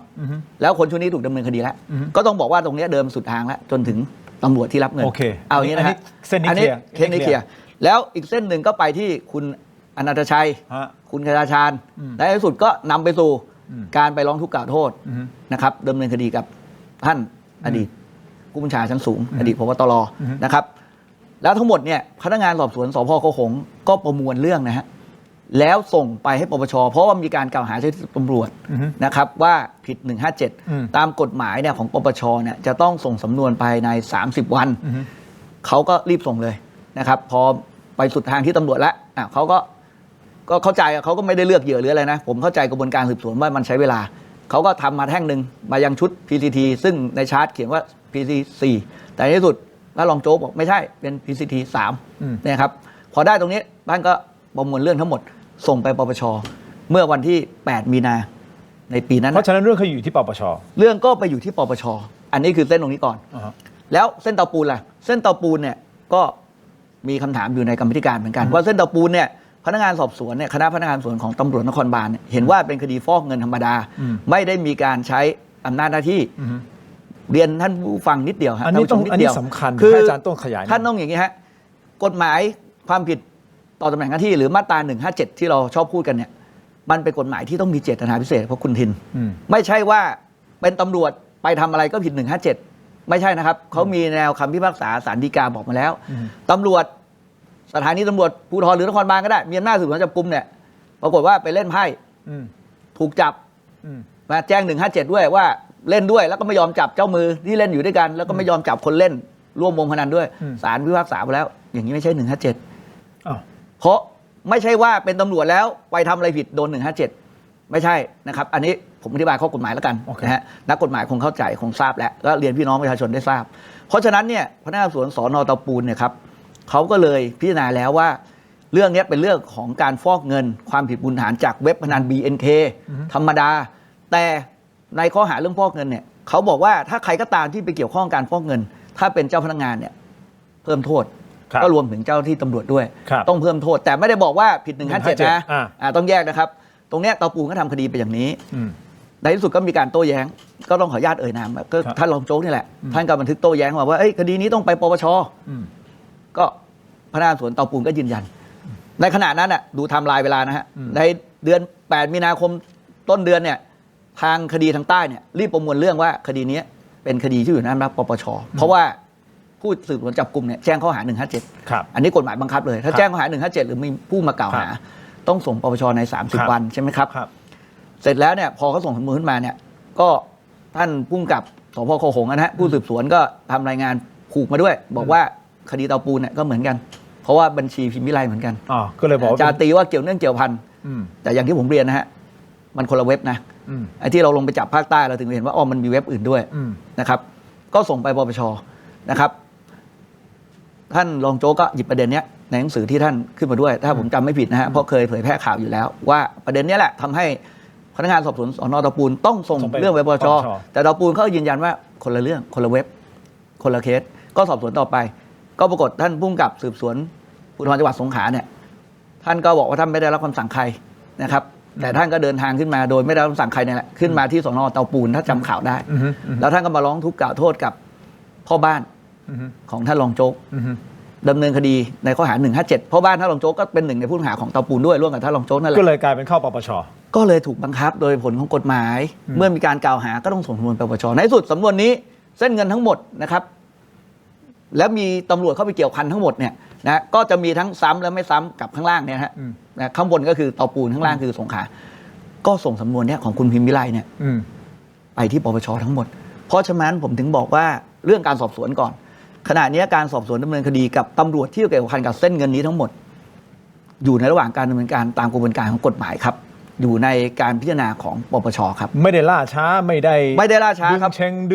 แล้วคนชุดนี้ถูกดำเนินคดีแล้วก็ต้องบอกว่าตรงนี้เดิมสุดทางแล้วจนถึงตำรวจที่รับเงินเอาอย่างนี้นะฮะเส้นนี้เคลียร์แล้วอีกเส้นหนึ่งก็ไปที่คุณอนันตชัยคุณคชาชาญและในที่สุดก็นำไปสู่การไปร้องทุกข์กล่าวโทษนะครับดำเนินคดีกับท่านอดีตผู้บัญชาการชั้นสูงอดีตผบ.ตร.นะครับแล้วทั้งหมดเนี่ยพนักงานสอบสวนสพคหงส์ก็ประมวลเรื่องนะฮะแล้วส่งไปให้ปปช.เพราะว่ามีการกล่าวหาเจ้าหน้าที่ตำรวจนะครับว่าผิด157ตามกฎหมายเนี่ยของปปช.เนี่ยจะต้องส่งสำนวนภายใน30วันเขาก็รีบส่งเลยนะครับพอไปสุดทางที่ตำรวจแล้วเขาก็เข้าใจเขาก็ไม่ได้เลือกเหยื่อหรืออะไรนะผมเข้าใจกระบวนการสืบสวนว่ามันใช้เวลาเขาก็ทำมาแท่งหนึ่งมายังชุด PCT ซึ่งในชาร์ตเขียนว่า PCT 4แต่ในที่สุดถ้ารองโจ๊กบอกไม่ใช่เป็น PCT 3เนี่ยครับพอได้ตรงนี้ท่านก็ประมวลเรื่องทั้งหมดส่งไปปปช.เมื่อวันที่8มีนาในปีนั้นเพราะฉะนั้นเรื่องเขาอยู่ที่ปปช.เรื่องก็ไปอยู่ที่ปปช.อันนี้คือเส้นตรงนี้ก่อนแล้วเส้นเตาปูนล่ะเส้นเตาปูนเนี่ยก็มีคำถามอยู่ในกรรมธิการเหมือนกันว่าเส้นเตาปูนเนี่ยพนักงานสอบสวนเนี่ยคณะพนักงานสอบสวนของตำรวจนครบาลเห็นว่าเป็นคดีฟอกเงินธรรมดาไม่ได้มีการใช้อำนาจหน้าที่เรียนท่านผู้ฟังนิดเดียวอันนี้สำคัญคืออาจารย์ต้องขยายท่านต้องอย่างนี้ฮะกฎหมายความผิดต่อตำแหน่งหน้าที่หรือมาตรา157ที่เราชอบพูดกันเนี่ยมันเป็นกฎหมายที่ต้องมีเจตนาพิเศษเพราะคุณทินไม่ใช่ว่าเป็นตำรวจไปทำอะไรก็ผิด157ไม่ใช่นะครับเขามีแนวคำพิพากษาศาลฎีกาบอกมาแล้วตำรวจสถานีตำรวจภูธรหรือนครบาลก็ได้มีอำนาจสืบสวนจับกุมเนี่ยปรากฏว่าไปเล่นไพ่ถูกจับมาแจ้ง157ด้วยว่าเล่นด้วยแล้วก็ไม่ยอมจับเจ้ามือที่เล่นอยู่ด้วยกันแล้วก็ไม่ยอมจับคนเล่นร่วมวงพนันด้วยศาลพิพากษาไปแล้วอย่างนี้ไม่ใช่157เพราะไม่ใช่ว่าเป็นตำรวจแล้วไปทำอะไรผิดโดน157ไม่ใช่นะครับอันนี้ผมอธิบายข้อกฎหมายแล้วกันนะฮะนักกฎหมายคงเข้าใจคงทราบแล้วก็เรียนพี่น้องประชาชนได้ทราบเพราะฉะนั้นเนี่ยพนักงานสอบสวนสน.เตาปูนเนี่ยครับเขาก็เลยพิจารณาแล้วว่า เรื่องนี้เป็นเรื่องของการฟอกเงินความผิดมูลฐานจากเว็บพนัน BNK ธรรมดาแต่ในข้อหาเรื่องฟอกเงินเนี่ยเขาบอกว่าถ้าใครก็ตามที่ไปเกี่ยวข้องการฟอกเงินถ้าเป็นเจ้าพนักงานเนี่ยเพิ่มโทษก็รวมถึงเจ้าที่ตำรวจด้วยต้องเพิ่มโทษแต่ไม่ได้บอกว่าผิด157นะต้องแยกนะครับตรงเนี้ยเตาปูนก็ทำคดีไปอย่างนี้ในที่สุดก็มีการโต้แย้งก็ต้องขออนุญาตเอ่ยนามก็ท่านรองโจ๊กนี่แหละท่านก็บันทึกโต้แย้งมาว่าคดีนี้ต้องไปปปชก็พนักงานสวนเตาปูนก็ยืนยันในขณะนั้นดูไทม์ไลน์เวลานะฮะในเดือน8มีนาคมต้นเดือนเนี่ยทางคดีทางใต้เนี่ยรีบประมวลเรื่องว่าคดีนี้เป็นคดีที่อยู่ในอำนาจปปชเพราะว่าผู้สืบสวนจับกลุ่มเนี่ยแจ้งข้อหา157อันนี้กฎหมายบังคับเลยถ้าแจ้งข้อหา157หรือมีผู้มากล่าวหาต้องส่งปปชใน30วันใช่ไหมครับเสร็จแล้วเนี่ยพอเขาส่งสำนวนขึ้นมาเนี่ยก็ท่านผู้กำกับสพคหงส์นะฮะผู้สืบสวนก็ทำรายงานผูกมาด้วยบอกว่าคดีเตาปูนเนี่ยก็เหมือนกันเพราะว่าบัญชีพิมพ์วิไลเหมือนกันก็เลยบอกจะตีว่าเกี่ยวเนื่องเกี่ยวพันแต่อย่างที่ผมเรียนนะฮะมันคนละเว็บนะไอ้ที่เราลงไปจับภาคใต้เราถึงเห็นว่ามันมีเว็บอื่นด้วยนะครับก็ส่งไปปปชนะครับท่านรองโจ๊กก็หยิบประเด็นนี้ในหนังสือที่ท่านขึ้นมาด้วยถ้าผมจำไม่ผิดนะฮะเพราะเคยเผยแพร่ข่าวอยู่แล้วว่าประเด็นนี้แหละทำให้พนักงานสอบสวนสน.เตาปูนต้องส่งเรื่องไปปปชแต่เตาปูนเขายืนยันว่าคนละเรื่องคนละเว็บคนละเคสก็สอบสวนต่อไปก็ปรากฏท่านผู้กำกับสืบสวนภูธรจังหวัดสงขลาเนี่ยท่านก็บอกว่าท่านไม่ได้รับคำสั่งใครนะครับแต่ท่านก็เดินทางขึ้นมาโดยไม่ได้รับคำสั่งใครเนี่ยแหละขึ้นมาที่สน.เตาปูนถ้าจำข่าวได้แล้วท่านก็มาร้องทุกข์กล่าวโทษกับพ่อบ้านของท่านรองโจ๊กดำเนินคดีในข้อหา157พ่อบ้านท่านรองโจ๊กก็เป็นหนึ่งในผู้ต้องหาของเตาปูนด้วยร่วมกับท่านรองโจ๊กนั่นแหละก็เลยกลายเป็นเข้าปปชก็เลยถูกบังคับโดยผลของกฎหมายเมื่อมีการกล่าวหาก็ต้องส่งสำนวนไปปปชในที่สุดสำนวนนี้เส้นเงินทั้งหมดนะครับแล้วมีตำรวจเข้าไปเกี่ยวพันทั้งหมดเนี่ยนะก็จะมีทั้งซ้ำและไม่ซ้ำกับข้างล่างเนี่ยฮะข้างบนก็คือเตาปูนข้างล่างคือสงขลาก็ส่งสำนวนเนี่ยของคุณพิมพ์วิไลเนี่ยไปที่ปปชทั้งหมดเพราะฉะนั้นผมถึงบอกว่าเรื่องการสอบสวนก่อนขณะนี้การสอบสวนดำเนินคดีกับตำรวจที่เกี่ยวข้องกับเส้นเงินนี้ทั้งหมดอยู่ในระหว่างการดำเนินการตามกระบวนการของกฎหมายครับอยู่ในการพิจารณาของปปชครับไม่ได้ล่าช้าไม่ได้ล่าช้าครับ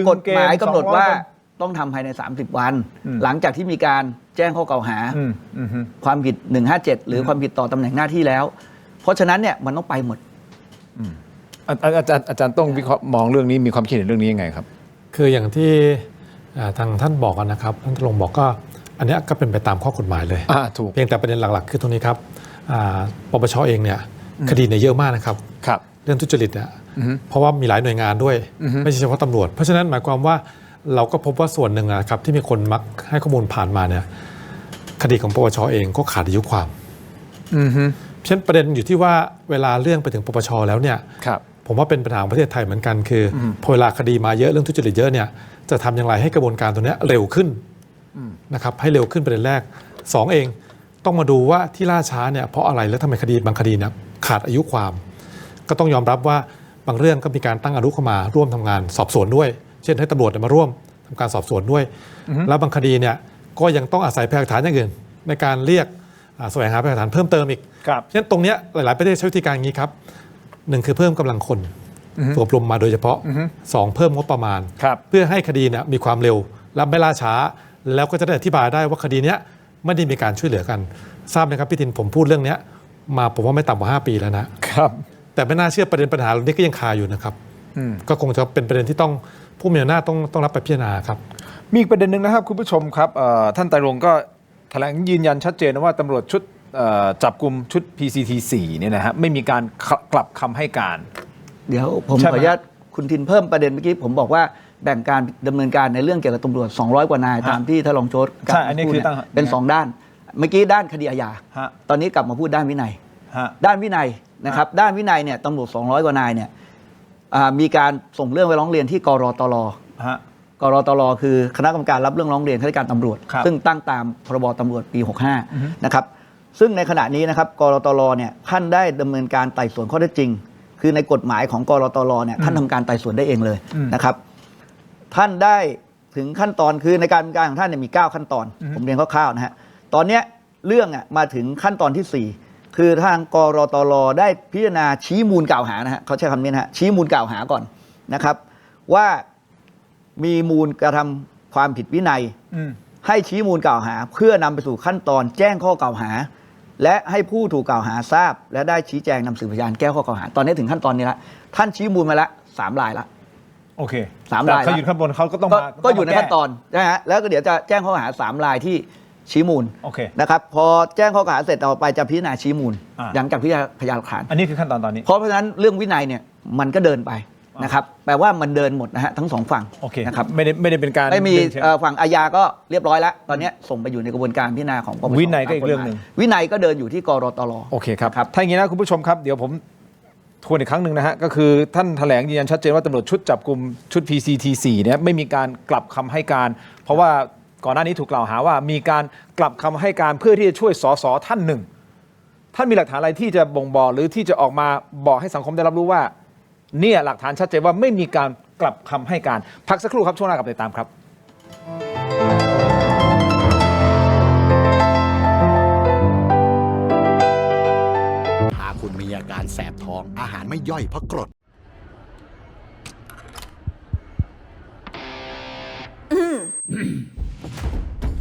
กฎหมายกำหนดว่าต้องทำภายใน30วันหลังจากที่มีการแจ้งข้อกล่าวหาความผิด157หรือความผิดต่อตำแหน่งหน้าที่แล้วเพราะฉะนั้นเนี่ยมันต้องไปหมดอาจารย์ต้องวิเคราะห์มองเรื่องนี้มีความคิดเห็นเรื่องนี้ยังไงครับคืออย่างที่ทางท่านบอกนะครับท่านลงบอกก็อันนี้ก็เป็นไปตามข้อกฎหมายเลยถูกเพียงแต่ประเด็นหลักๆคือตรงนี้ครับปปชเองเนี่ยคดีเนี่ยเยอะมากนะครับเรื่องทุจริตเนี่ยเพราะว่ามีหลายหน่วยงานด้วยไม่ใช่เฉพาะตำรวจเพราะฉะนั้นหมายความว่าเราก็พบว่าส่วนหนึ่งนะครับที่มีคนมักให้ข้อมูลผ่านมาเนี่ยคดีของปปชเองก็ขาดอายุความเพราะฉะนั้นประเด็นอยู่ที่ว่าเวลาเรื่องไปถึงปปชแล้วเนี่ยผมว่าเป็นปัญหาของประเทศไทยเหมือนกันคือพอเวลาคดีมาเยอะเรื่องทุจริตเยอะเนี่ยจะทำอย่างไรให้กระบวนการตัวนี้เร็วขึ้นนะครับให้เร็วขึ้นประเด็นแรก2เองต้องมาดูว่าที่ล่าช้าเนี่ยเพราะอะไรแล้วทำไมคดีบางคดีเนี่ยขาดอายุความก็ต้องยอมรับว่าบางเรื่องก็มีการตั้งอนุเข้ามาร่วมทำงานสอบสวนด้วยเช่นให้ตำรวจมาร่วมทำการสอบสวนด้วยแล้วบางคดีเนี่ยก็ยังต้องอาศัยพยานหลักฐานอย่างอื่นในการเรียกแสวงหาพยานหลักฐานเพิ่มเติมอีกเพราะฉะนั้นตรงนี้หลายๆประเทศใช้วิธีการอย่างนี้ครับ1คือเพิ่มกำลังคนอบรมมาโดยเฉพาะ2เพิ่มงบประมาณเพื่อให้คดีเนี่ยมีความเร็วและไม่ล่าช้าแล้วก็จะได้อธิบายได้ว่าคดีนี้ไม่ได้มีการช่วยเหลือกันทราบไหมครับพี่ทินผมพูดเรื่องนี้มาผมว่าไม่ต่ำกว่า5ปีแล้วนะครับแต่ไม่น่าเชื่อประเด็นปัญหาเรื่องนี้ก็ยังคาอยู่นะครับก็คงจะเป็นประเด็นที่ต้องผู้มีอำนาจต้องรับไปพิจารณาครับมีอีกประเด็นหนึ่งนะครับคุณผู้ชมครับท่านไตรรงค์ก็แถลงยืนยันชัดเจนนะว่าตำรวจชุดจับกลุ่มชุด PCT4 เนี่ยนะฮะไม่มีการกลับคำให้การเดี๋ยวผมขออนุญาตคุณทินเพิ่มประเด็นเมื่อกี้ผมบอกว่าแบ่งการดำเนินการในเรื่องเกี่ยวกับตำรวจ200กว่านายตามที่ท่านรองโจ๊กใช่อันนี้คือเป็น2ด้านเมื่อกี้ด้านคดีอาญาตอนนี้กลับมาพูดด้านวินัยด้านวินัยนะครับด้านวินัยเนี่ยตำรวจ200กว่านายเนี่ยมีการส่งเรื่องไปร้องเรียนที่กรตลกรตลคือคณะกรรมการรับเรื่องร้องเรียนข้าราชการตำรวจซึ่งตั้งตามพรบตำรวจปี65นะครับซึ่งในขณะนี้นะครับกรตลเนี่ยท่านได้ดำเนินการไต่สวนข้อเท็จจริงคือในกฎหมายของกรตลเนี่ยท่านทำการไต่สวนได้เองเลยนะครับท่านได้ถึงขั้นตอนคือในการดำเนินการของท่านเนี่ยมี9ขั้นตอนผมเรียนคร่าวๆนะฮะตอนนี้เรื่องมาถึงขั้นตอนที่4คือทางกรตลได้พิจารณาชี้มูลกล่าวหานะฮะเขาใช้คำนี้นะฮะชี้มูลกล่าวหาก่อนนะครับว่ามีมูลกระทำความผิดวินัยให้ชี้มูลกล่าวหาเพื่อนำไปสู่ขั้นตอนแจ้งข้อกล่าวหา และให้ผู้ถูกกล่าวหาทราบและได้ชี้แจงนำสืบพยานแก้ข้อกล่าวหาตอนนี้ถึงขั้นตอนนี้แล้วท่านชี้มูลมาแล้ว3 รายละโอเค 3 ราย เขาอยู่ข้างบนเขาก็ต้องมา ก็อยู่ในขั้นตอนนะฮะแล้วก็เดี๋ยวจะแจ้งข้อกล่าวหา3 รายที่ชี้มูล โอเค นะครับพอแจ้งข้อกล่าวหาเสร็จต่อไปจะพิจารณาชี้มูลหลังจากพิจารณาพยานหลักฐาน อันนี้คือขั้นตอนตอนนี้ เพราะฉะนั้นเรื่องวินัยเนี่ยมันก็เดินไปนะครับแปลว่ามันเดินหมดนะฮะทั้ง2 ฝั่ง โอเค นะครับ ไม่ได้เป็นการ ไม่มี ดึงเช็ค ฝั่งอาญาก็เรียบร้อยแล้วตอนนี้ส่งไปอยู่ในกระบวนการพิจารณาของปปช วินัยก็อีกเรื่องหนึ่ง วินัยก็เดินอยู่ที่กรตร โอเคครับถ้าอย่างนี้นะคุณผู้ชมครับเดี๋ยวผมทวนอีกครั้งหนึ่งนะฮะก็คือท่านแถลงยืนยันชัดเจนว่าตำรวจชุดจับกลุ่มชุด PCT4 เนี่ยไม่มีการกลับคำให้การ เพราะว่าก่อนหน้านี้ถูกกล่าวหาว่ามีการกลับคำให้การเพื่อที่จะช่วยสสท่านหนึ่งท่านมีหลักฐานอะไรที่จะบ่งบอกหรือที่จะออกมาบอกให้สังคมได้รับรู้ว่าเนี่ยหลักฐานชัดเจนว่าไม่มีการกลับคำให้การพักสักครู่ครับช่วงหน้ากลับติดตามครับ หากคุณมีอาการแสบท้องอาหารไม่ย่อยเพราะกรด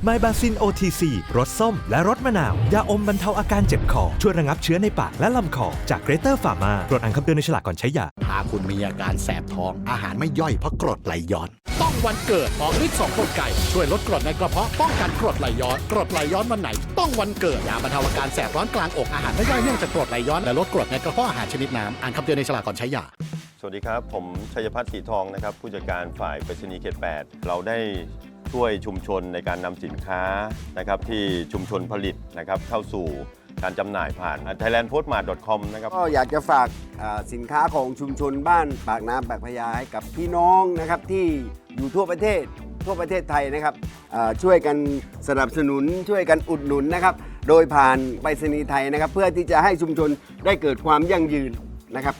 ไมบาซิน OTC รสส้มและรสมะนาว ยาอมบรรเทาอาการเจ็บคอ ช่วยระงับเชื้อในปากและลำคอ จากเกรเตอร์ฟาร์มาตรวจอ่านคำเตือนในฉลากก่อนใช้ยา หากคุณมีอาการแสบท้องอาหารไม่ย่อยเพราะกรดไหลย้อนต้องวันเกิดออกฤทธิ์2 กลไกช่วยลดกรดในกระเพาะป้องกันกรดไหลย้อนกรดไหลย้อนวันไหนต้องวันเกิดยาบรรเทาอาการแสบร้อนกลางอกอาหารไม่ย่อยเนื่องจากกรดไหลย้อนและลดกรดในกระเพาะอาหารชนิดน้ำอ่านคำเตือนในฉลากก่อนใช้ยาสวัสดีครับผมชัยพัฒน์สีทองนะครับผู้จัดการฝ่ายไปรษณีย์เขต 8เราได้ช่วยชุมชนในการนำสินค้านะครับที่ชุมชนผลิตนะครับเข้าสู่การจำหน่ายผ่าน thailandpostmart.com นะครับก็อยากจะฝากสินค้าของชุมชนบ้านปากน้ำปากพญาให้กับพี่น้องนะครับที่อยู่ทั่วประเทศไทยนะครับช่วยกันสนับสนุนช่วยกันอุดหนุนนะครับโดยผ่านไปรษณีย์ไทยนะครับเพื่อที่จะให้ชุมชนได้เกิดความยั่งยืนนะครับ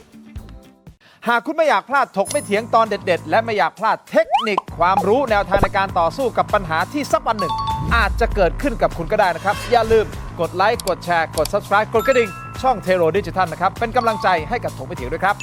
หากคุณไม่อยากพลาดถกไม่เถียงตอนเด็ดๆและไม่อยากพลาดเทคนิคความรู้แนวทางในการต่อสู้กับปัญหาที่สักวันหนึ่งอาจจะเกิดขึ้นกับคุณก็ได้นะครับอย่าลืมกดไลค์กดแชร์กด Subscribe กดกระดิ่งช่องเทโรดิจิทัลนะครับเป็นกำลังใจให้กับถกไม่เถียงด้วยครับ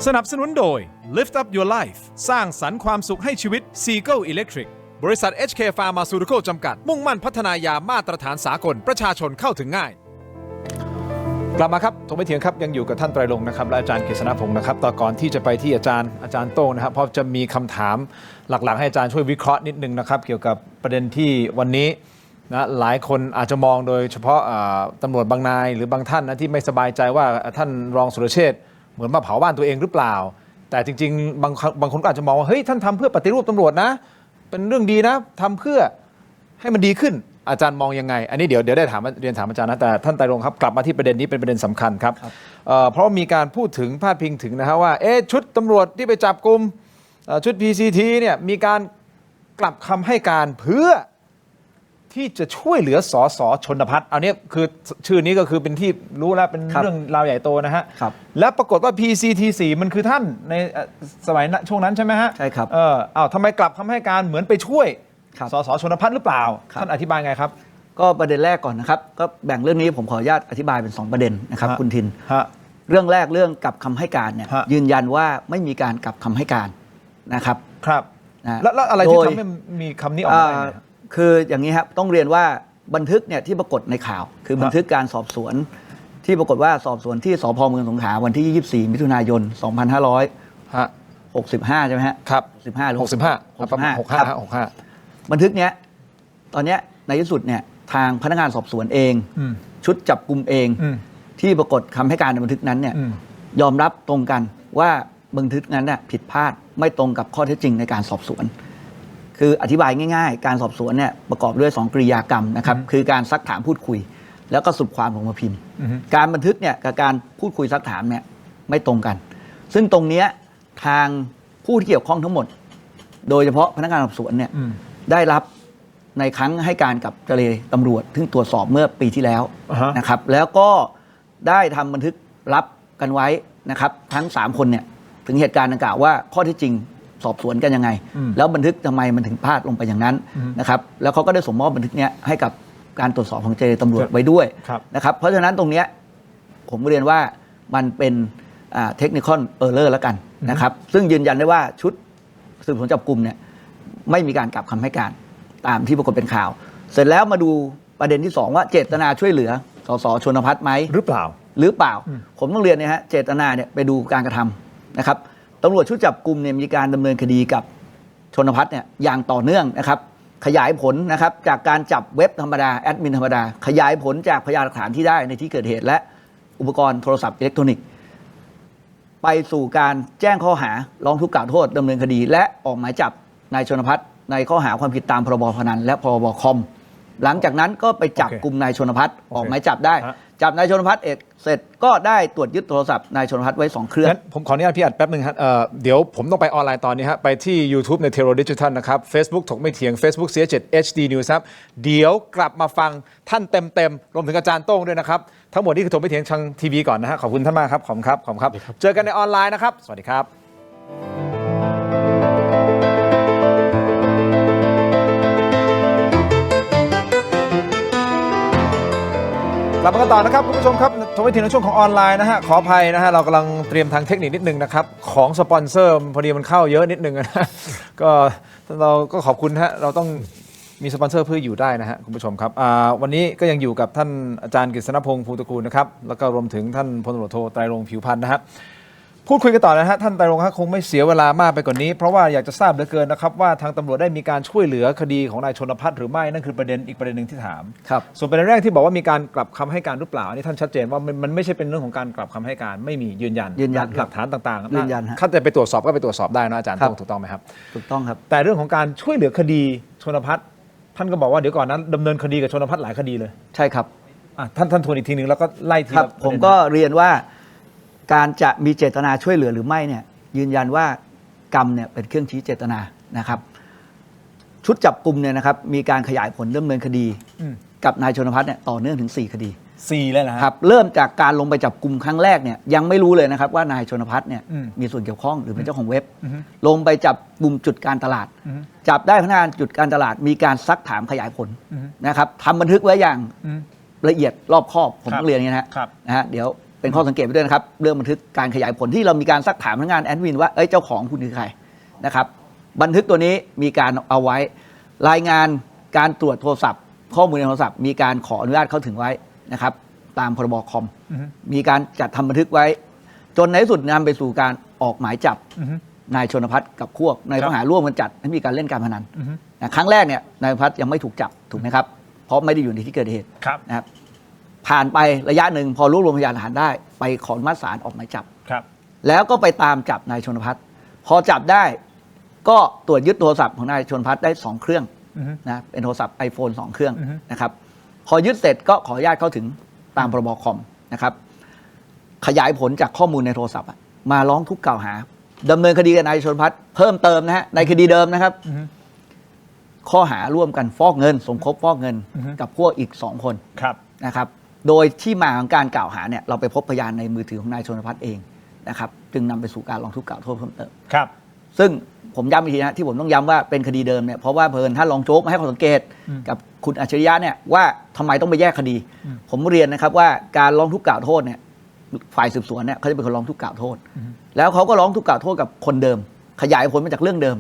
สนับสนุนโดย Lift Up Your Life สร้างสรรค์ความสุขให้ชีวิต Seagull Electric บริษัท HK Pharmaceutical จำกัดมุ่งมั่นพัฒนายามาตรฐานสากลประชาชนเข้าถึงง่ายกลับมาครับถกไม่เถียงครับยังอยู่กับท่านไตรรงค์นะครับและอาจารย์กฤษณพงศ์นะครับต่อก่อนที่จะไปที่อาจารย์โต้งนะครับเพราะจะมีคำถามหลักๆให้อาจารย์ช่วยวิเคราะห์นิดนึงนะครับเกี่ยวกับประเด็นที่วันนี้นะหลายคนอาจจะมองโดยเฉพาะตำรวจบางนายหรือบางท่านนะที่ไม่สบายใจว่าท่านรองสุรเชษฐ์เหมือนมาเผาบ้านตัวเองหรือเปล่าแต่จริงๆบางคนก็อาจจะมองว่าเฮ้ยท่านทำเพื่อปฏิรูปตำรวจนะเป็นเรื่องดีนะทำเพื่อให้มันดีขึ้นอาจารย์มองยังไงอันนี้เดี๋ยวได้เรียนถามอาจารย์นะแต่ท่านไตรรงค์ครับกลับมาที่ประเด็นนี้เป็นประเด็นสำคัญครับเพราะมีการพูดถึงพาดพิงถึงนะฮะว่าชุดตำรวจที่ไปจับกุมชุด PCT เนี่ยมีการกลับคำให้การเพื่อที่จะช่วยเหลือสสชนภัทรอันนี้คือชื่อนี้ก็คือเป็นที่รู้แล้วเป็นเรื่องราวใหญ่โตนะฮะและปรากฏว่า PCT4 มันคือท่านในสมัยช่วงนั้นใช่ไหมฮะใช่ครับทำไมกลับคำให้การเหมือนไปช่วยสสชนภัทรหรือเปล่าท่านอธิบายไงครับก็ประเด็นแรกก่อนนะครับก็แบ่งเรื่องนี้ผมขออนุญาตอธิบายเป็น2ประเด็นนะครับคุณทินเรื่องแรกเรื่องกลับคำให้การเนี่ยยืนยันว่าไม่มีการกลับคำให้การนะครับครับแล้วอะไรที่ทำให้มีคำนี้ออกมาได้คืออย่างนี้ครับต้องเรียนว่าบันทึกเนี่ยที่ปรากฏในข่าวคือบันทึกการสอบสวนที่ปรากฏว่าสอบสวนที่สพเมืองสงขลาวันที่24มิถุนายน2565ใช่ไหมฮะครับ65หรือ65บันทึกเนี้ยตอนเนี้ยในที่สุดเนี่ยทางพนักงานสอบสวนเองชุดจับกุมเองที่ปรากฏคำให้การในบันทึกนั้นเนี่ยยอมรับตรงกันว่าบันทึกนั้นน่ะผิดพลาดไม่ตรงกับข้อเท็จจริงในการสอบสวนคืออธิบายง่ายๆการสอบสวนเนี่ยประกอบด้วย2กริยากรรมนะครับคือการซักถามพูดคุยแล้วก็สรุปความลงมาพิมพ์การบันทึกเนี่ยกับการพูดคุยซักถามเนี่ยไม่ตรงกันซึ่งตรงนี้ทางผู้ที่เกี่ยวข้องทั้งหมดโดยเฉพาะพนักงานสอบสวนเนี่ยได้รับในครั้งให้การกับเจรตำรวจซึ่งตรวจสอบเมื่อปีที่แล้วนะครับแล้วก็ได้ทำบันทึกรับกันไว้นะครับทั้ง3คนเนี่ยถึงเหตุการณ์ดังกล่าวว่าข้อที่จริงสอบสวนกันยังไงแล้วบันทึกทำไมมันถึงพลาดลงไปอย่างนั้นนะครับแล้วเขาก็ได้ส่งมอบบันทึกนี้ให้กับการตรวจสอบของเจรตำรวจไว้ด้วยนะครับเพราะฉะนั้นตรงนี้ผมเรียนว่ามันเป็นเทคนิคอลเออร์เลอร์แล้วกันนะครับซึ่งยืนยันได้ว่าชุดสืบสวนจับกลุ่มเนี่ย ไม่มีการกลับคำให้การตามที่ปรากฏเป็นข่าว เสร็จแล้วมาดูประเด็นที่ 2 ว่าเจตนาช่วยเหลือสสชลพัฒน์ไหมหรือเปล่าผมต้องเรียนเนี่ยฮะเจตนาเนี่ยไปดูการกระทำนะครับตำรวจชุดจับกลุ่มเนี่ยมีการดำเนินคดีกับชลพัฒน์เนี่ยอย่างต่อเนื่องนะครับขยายผลนะครับจากการจับเว็บธรรมดาแอดมินธรรมดาขยายผลจากพยานหลักฐานที่ได้ในที่เกิดเหตุและอุปกรณ์โทรศัพท์อิเล็กทรอนิกส์ไปสู่การแจ้งข้อหาร้องทุกข์กล่าวโทษดำเนินคดีและออกหมายจับนายชลพัฒน์ในข้อหาความผิดตามพรบพนันและพรบคอมหลังจากนั้นก็ไปจับกลุ่มนายชลพัฒน์ออกหมายจับได้จับนายชลพัฒน์เสร็จก็ได้ตรวจยึดโทรศัพท์นายชลพัฒน์ไว้2เครื่องผมขออนุญาตพี่อัดแป๊บนึงครับเดี๋ยวผมต้องไปออนไลน์ตอนนี้ฮะไปที่ YouTube ใน Terror Digital นะครับ Facebook ถกไม่เถียง Facebook CS7 HD News ครับเดี๋ยวกลับมาฟังท่านเต็มรวมถึงอาจารย์โต้งด้วยนะครับทั้งหมดนี้คือถกไม่เถียงทางทีวีก่อนนะฮะขอบคุณท่านมากครับขอบคุณครับเจอกันในออนไลน์นะครับสวัสดีครับกลับมากันต่อนะครับคุณผู้ชมครับถกไม่เถียงในช่วงของออนไลน์นะฮะขออภัยนะฮะเรากำลังเตรียมทางเทคนิคนิดนึงนะครับของสปอนเซอร์พอดีมันเข้าเยอะนิดนึงนะก็เราก็ขอบคุณฮะเราต้องมีสปอนเซอร์เพื่ออยู่ได้นะฮะคุณผู้ชมครับวันนี้ก็ยังอยู่กับท่านอาจารย์กฤษณพงษ์ภูตระกูลนะครับแล้วก็รวมถึงท่านพลตำรวจโทไตรรงค์ผิวพรรณนะฮะพูดคุยกันต่อนะฮะท่านไตรรงค์คงไม่เสียเวลามากไปกว่านี้เพราะว่าอยากจะทราบเหลือเกินนะครับว่าทางตำรวจได้มีการช่วยเหลือคดีของนายชลพัฒน์หรือไม่นั่นคือประเด็นอีกประเด็นหนึ่งที่ถามส่วนประเด็นแรกที่บอกว่ามีการกลับคำให้การหรือเปล่าอันนี้ท่านชัดเจนว่ามันไม่ใช่เป็นเรื่องของการกลับคำให้การไม่มียืนยันหลักฐานต่างๆยืนยันถ้าจะไปตรวจสอบก็ไปตรวจสอบได้นะอาจารย์ถูกต้องไหมครับถูกต้องครับแต่เรื่องของการช่วยเหลือคดีชลพัฒน์ท่านก็บอกว่าเดี๋ยวก่อนนั้นดำเนินคดีกับชลพัฒน์หลายคดีเลยใช่ครับท่านทวนอีกทีนึงแล้วก็ไล่ทีละผมก็เรียนว่าการจะมีเจตนาช่วยเหลือหรือไม่เนี่ยยืนยันว่ากรรมเนี่ยเป็นเครื่องชี้เจตนานะครับชุดจับกลุ่มเนี่ยนะครับมีการขยายผลดำเนินคดีกับนายชลพัฒน์เนี่ยต่อเนื่องถึง4คดีเลยนะครับเริ่มจากการลงไปจับกลุ่มครั้งแรกเนี่ยยังไม่รู้เลยนะครับว่านายชลพัฒน์เนี่ยมีส่วนเกี่ยวข้องหรือเป็นเจ้าของเว็บลงไปจับกลุ่มจุดการตลาดจับได้พนักงานจุดการตลาดมีการซักถามขยายผลนะครับทำบันทึกไว้อย่างละเอียดรอบคอบผมต้องเรียนอย่างนี้นะฮะเดี๋ยวเป็นข้อสังเกตไปด้วยนะครับเรื่องบันทึกการขยายผลที่เรามีการซักถามพนักงานแอดมินว่าเจ้าของคุณคือใครนะครับบันทึกตัวนี้มีการเอาไว้รายงานการตรวจโทรศัพท์ข้อมูลในโทรศัพท์มีการขออนุญาตเข้าถึงไว้นะครับตามพรบคอมมีการจัดทำบันทึกไว้จนในที่สุดนำไปสู่การออกหมายจับนายชลพัฒน์กับพวกในข้อหาร่วมกันจัดให้มีการเล่นการพนันครั้งแรกเนี่ยนายชลพัฒน์ยังไม่ถูกจับถูกไหมครับเพราะไม่ได้อยู่ในที่เกิดเหตุนะครับผ่านไประยะหนึ่งพอรวบรวมพยานหลักฐานได้ไปขออนุมัติศาลออกหมายจับแล้วก็ไปตามจับนายชลพัฒน์พอจับได้ก็ตรวจยึดโทรศัพท์ของนายชลพัฒน์ได้2เครื่องนะเป็นโทรศัพท์ iPhone 2 เครื่องนะครับพอยึดเสร็จก็ขออนุญาตเข้าถึงตามพรบคอมนะครับขยายผลจากข้อมูลในโทรศัพท์มาร้องทุกข์กล่าวหาดำเนินคดีกับนายชลพัฒน์เพิ่มเติมนะฮะในคดีเดิมนะครับข้อหาร่วมกันฟอกเงินสมคบฟอกเงินกับพวกอีก2คนนะครับโดยที่มาของการกล่าวหาเนี่ยเราไปพบพยานในมือถือของนายชลพัฒน์เองนะครับจึงนำไปสู่การร้องทุกข์กล่าวโทษเพิ่มเติมซึ่งผมย้ำอีกทีนะที่ผมต้องย้ำว่าเป็นคดีเดิมเนี่ยเพราะว่าเพลินถ้ารองโจ๊กมาให้ข้อสังเกตกับคุณอัจฉริยะเนี่ยว่าทำไมต้องไปแยกคดีผมเรียนนะครับว่าการร้องทุกข์กล่าวโทษเนี่ยฝ่ายสืบสวนเนี่ยเขาจะเป็นคนร้องทุกข์กล่าวโทษแล้วเขาก็ร้องทุกข์กล่าวโทษกับคนเดิมขยายผลมาจากเรื่องเดิม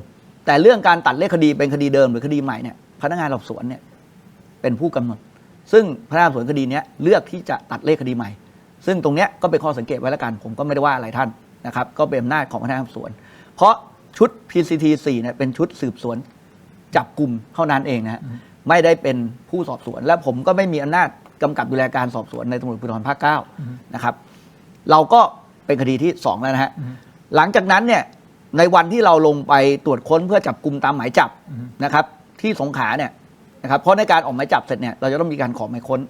แต่เรื่องการตัดเลขคดีเป็นคดีเดิมหรือคดีใหม่เนี่ยพนักงานสอบสวนเนี่ยเป็นผู้กำหนดซึ่งพนักงานสอบสวนคดีนี้เลือกที่จะตัดเลขคดีใหม่ซึ่งตรงนี้ก็เป็นข้อสังเกตไว้แล้วกันผมก็ไม่ได้ว่าอะไรท่านนะครับก็เป็นอำนาจของพนักงานสอบสวนเพราะชุด PCT 4เนี่ยเป็นชุดสืบสวนจับกลุ่มเท่านั้นเองนะไม่ได้เป็นผู้สอบสวนและผมก็ไม่มีอำนาจกำกับดูแลการสอบสวนในตำรวจภูธรภาค 9นะครับเราก็เป็นคดีที่2แล้วนะฮะหลังจากนั้นเนี่ยในวันที่เราลงไปตรวจค้นเพื่อจับกลุ่มตามหมายจับนะครับที่สงขลาเนี่ยนะครับเพราะในการออกหมายจับเสร็จเนี่ยเราจะต้องมีการขอหมายค้น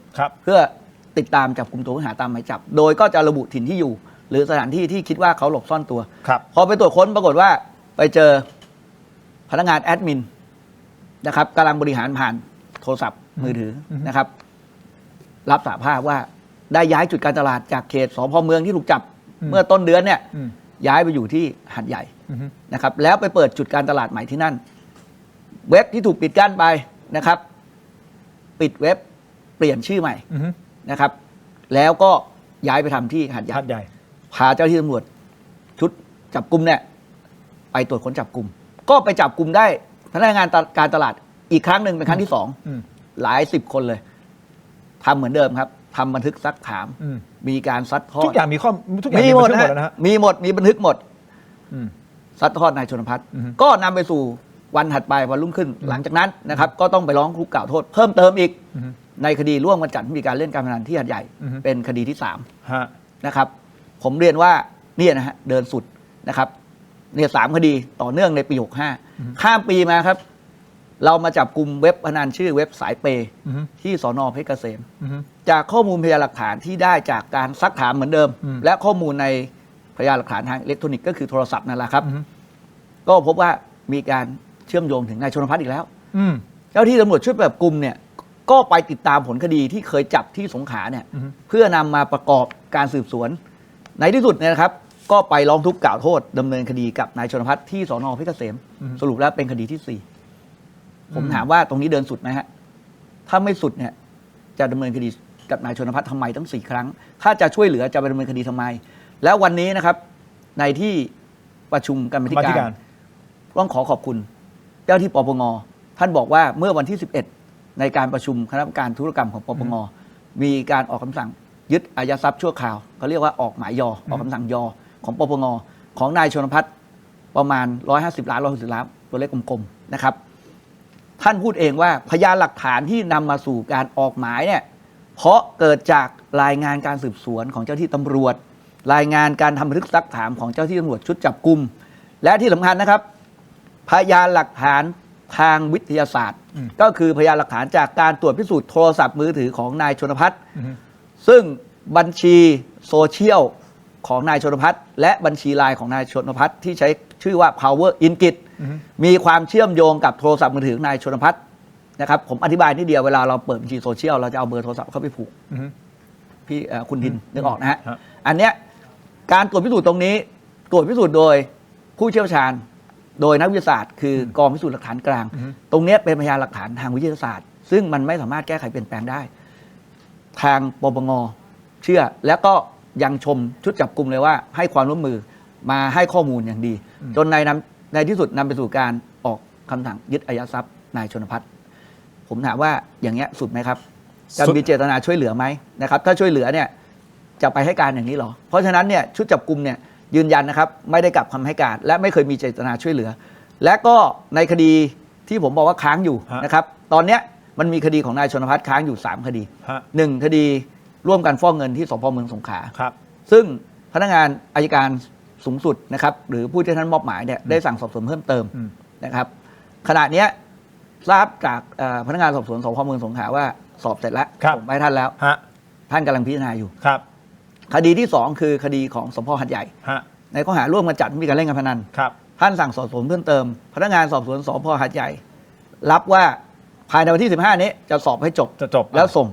เพื่อติดตามจับกลุ่มตัวผู้ต้องหาตามหมายจับโดยก็จะระบุถิ่นที่อยู่หรือสถานที่ที่คิดว่าเขาหลบซ่อนตัวพอไปตรวจค้นปรากฏว่าไปเจอพนักงานแอดมินนะครับกำลังบริหารผ่านโทรศัพท์มือถือนะครับรับสารภาพว่าได้ย้ายจุดการตลาดจากเขตสพ.เมืองที่ถูกจับเมื่อต้นเดือนเนี่ยย้ายไปอยู่ที่หาดใหญ่นะครับแล้วไปเปิดจุดการตลาดใหม่ที่นั่นเว็บที่ถูกปิดกั้นไปนะครับปิดเว็บเปลี่ยนชื่อใหม่นะครับแล้วก็ย้ายไปทำที่หาดใหญ่พาเจ้าที่ตำรวจชุดจับกุมเนี่ยไปตรวจค้นจับกุมก็ไปจับกุมได้ พนักงานการตลาดอีกครั้งหนึ่งเป็นครั้งที่2หลาย10 คนเลยทำเหมือนเดิมครับทำบันทึกซักถามมีการซัดทอด ทุกอย่างมีข้อทุกอย่าง มีหมด บันทึก นะ นะฮะ มีหมดมีบันทึกหมดซัดทอดนายชนพัฒน์ก็นำไปสู่วันถัดไปวันรุ่งขึ้นหลังจากนั้นนะครับก็ต้องไปร้องทุกข์กล่าวโทษเพิ่มเติมอีกในคดีร่วมกันจัดมีการเล่นการพนันที่หาดใหญ่เป็นคดีที่3นะครับผมเรียนว่าเนี่ยนะฮะเดินสุดนะครับเนี่ย3 คดีต่อเนื่องในปี65ข้ามปีมาครับเรามาจับกลุ่มเว็บพนันชื่อเว็บสายเปย์ที่สน.เพชรเกษมจากข้อมูลพยานหลักฐานที่ได้จากการซักถามเหมือนเดิมและข้อมูลในพยานหลักฐานทางอิเล็กทรอนิกส์ก็คือโทรศัพท์นั่นแหละครับก็พบว่ามีการเชื่อมโยงถึงนายชนพัฒน์อีกแล้วเจ้าที่ตำรวจชุดแบบกลุ่มเนี่ยก็ไปติดตามผลคดีที่เคยจับที่สงขลาเนี่ยเพื่อนำมาประกอบการสืบสวนในที่สุดเนี่ยนะครับก็ไปร้องทุกข์กล่าวโทษดำเนินคดีกับนายชนพัฒน์ที่สน.เพชรเกษมสรุปแล้วเป็นคดีที่4ผมถามว่าตรงนี้เดินสุดไหมฮะถ้าไม่สุดเนี่ยจะดำเนินคดีกับนายชนพัฒน์ทำไมตั้ง4 ครั้งถ้าจะช่วยเหลือจะไปดำเนินคดีทำไมแล้ววันนี้นะครับในที่ประชุมกรรมธิการต้องขอบคุณเจ้าที่ปปง.ท่านบอกว่าเมื่อวันที่11ในการประชุมคณะกรรมการธุรกรรมของปปง.มีการออกคำสั่งยึดอายัดทรัพย์ชั่วคราวเขาเรียกว่าออกหมายยอออกคำสั่งยอของปปง.ของนายชนพัฒน์ประมาณ150 ล้าน160 ล้านตัวเลขกลมๆนะครับท่านพูดเองว่าพยานหลักฐานที่นำมาสู่การออกหมายเนี่ยเพราะเกิดจากรายงานการสืบสวนของเจ้าที่ตำรวจรายงานการทำบันทึกซักถามของเจ้าที่ตำรวจชุดจับกุมและที่สำคัญนะครับพยานหลักฐานทางวิทยาศาสตร์ก็คือพยานหลักฐานจากการตรวจพิสูจน์โทรศัพท์มือถือของนายชนพัฒน์ซึ่งบัญชีโซเชียลของนายชนพัฒน์และบัญชีไลน์ของนายชนพัฒน์ที่ใช้ชื่อว่า Power Ingrid มีความเชื่อมโยงกับโทรศัพท์มือถือนายชนพัฒน์นะครับผมอธิบายนิดเดียวเวลาเราเปิดบัญชีโซเชียลเราจะเอาเบอร์โทรศัพท์เข้าไปผูกพี่คุณทินนึกออกนะฮะอันเนี้ยการตรวจพิสูจน์ตรงนี้ตรวจพิสูจน์โดยผู้เชี่ยวชาญโดยนักวิทยาศาสตร์คือกองพิสูจน์หลักฐานกลางตรงนี้เป็นพยานหลักฐานทางวิทยาศาสตร์ซึ่งมันไม่สามารถแก้ไขเปลี่ยนแปลงได้ทางปปง.เชื่อแล้วก็ยังชมชุดจับกุมเลยว่าให้ความร่วมมือมาให้ข้อมูลอย่างดีจนในที่สุดนำไปสู่การออกคำสั่งยึดอายัดทรัพย์นายชนพัฒน์ผมถามว่าอย่างเงี้ยสุดไหมครับจะมีเจตนาช่วยเหลือไหมนะครับถ้าช่วยเหลือเนี่ยจะไปให้การอย่างนี้หรอเพราะฉะนั้นเนี่ยชุดจับกุมเนี่ยยืนยันนะครับไม่ได้กลับคำให้การและไม่เคยมีเจตนาช่วยเหลือและก็ในคดีที่ผมบอกว่าค้างอยู่นะครับตอนเนี้ยมันมีคดีของนายชนพัฒน์ค้างอยู่3 คดี1 คดีร่วมกันฟอกเงินที่สพ.เมืองสงขลาซึ่งพนักงานอัยการสูงสุดนะครับหรือผู้ที่ท่านมอบหมายเนี่ยได้สั่งสอบสวนเพิ่มเติมนะครับขณะนี้ทราบจากพนักงานสอบสวนสพ.เมืองสงขลาว่าสอบเสร็จแล้วส่งไปท่านแล้วท่านกำลังพิจารณาอยู่คดีที่2คือคดีของสพ.หาดใหญ่ในข้อหาร่วมกันจัดมีการเล่นการพนันท่านสั่งสอบสวนเพิ่มเติมพนักงานสอบสวนสพ.หาดใหญ่รับว่าภายในวันที่15นี้จะสอบให้จบแล้วส่ง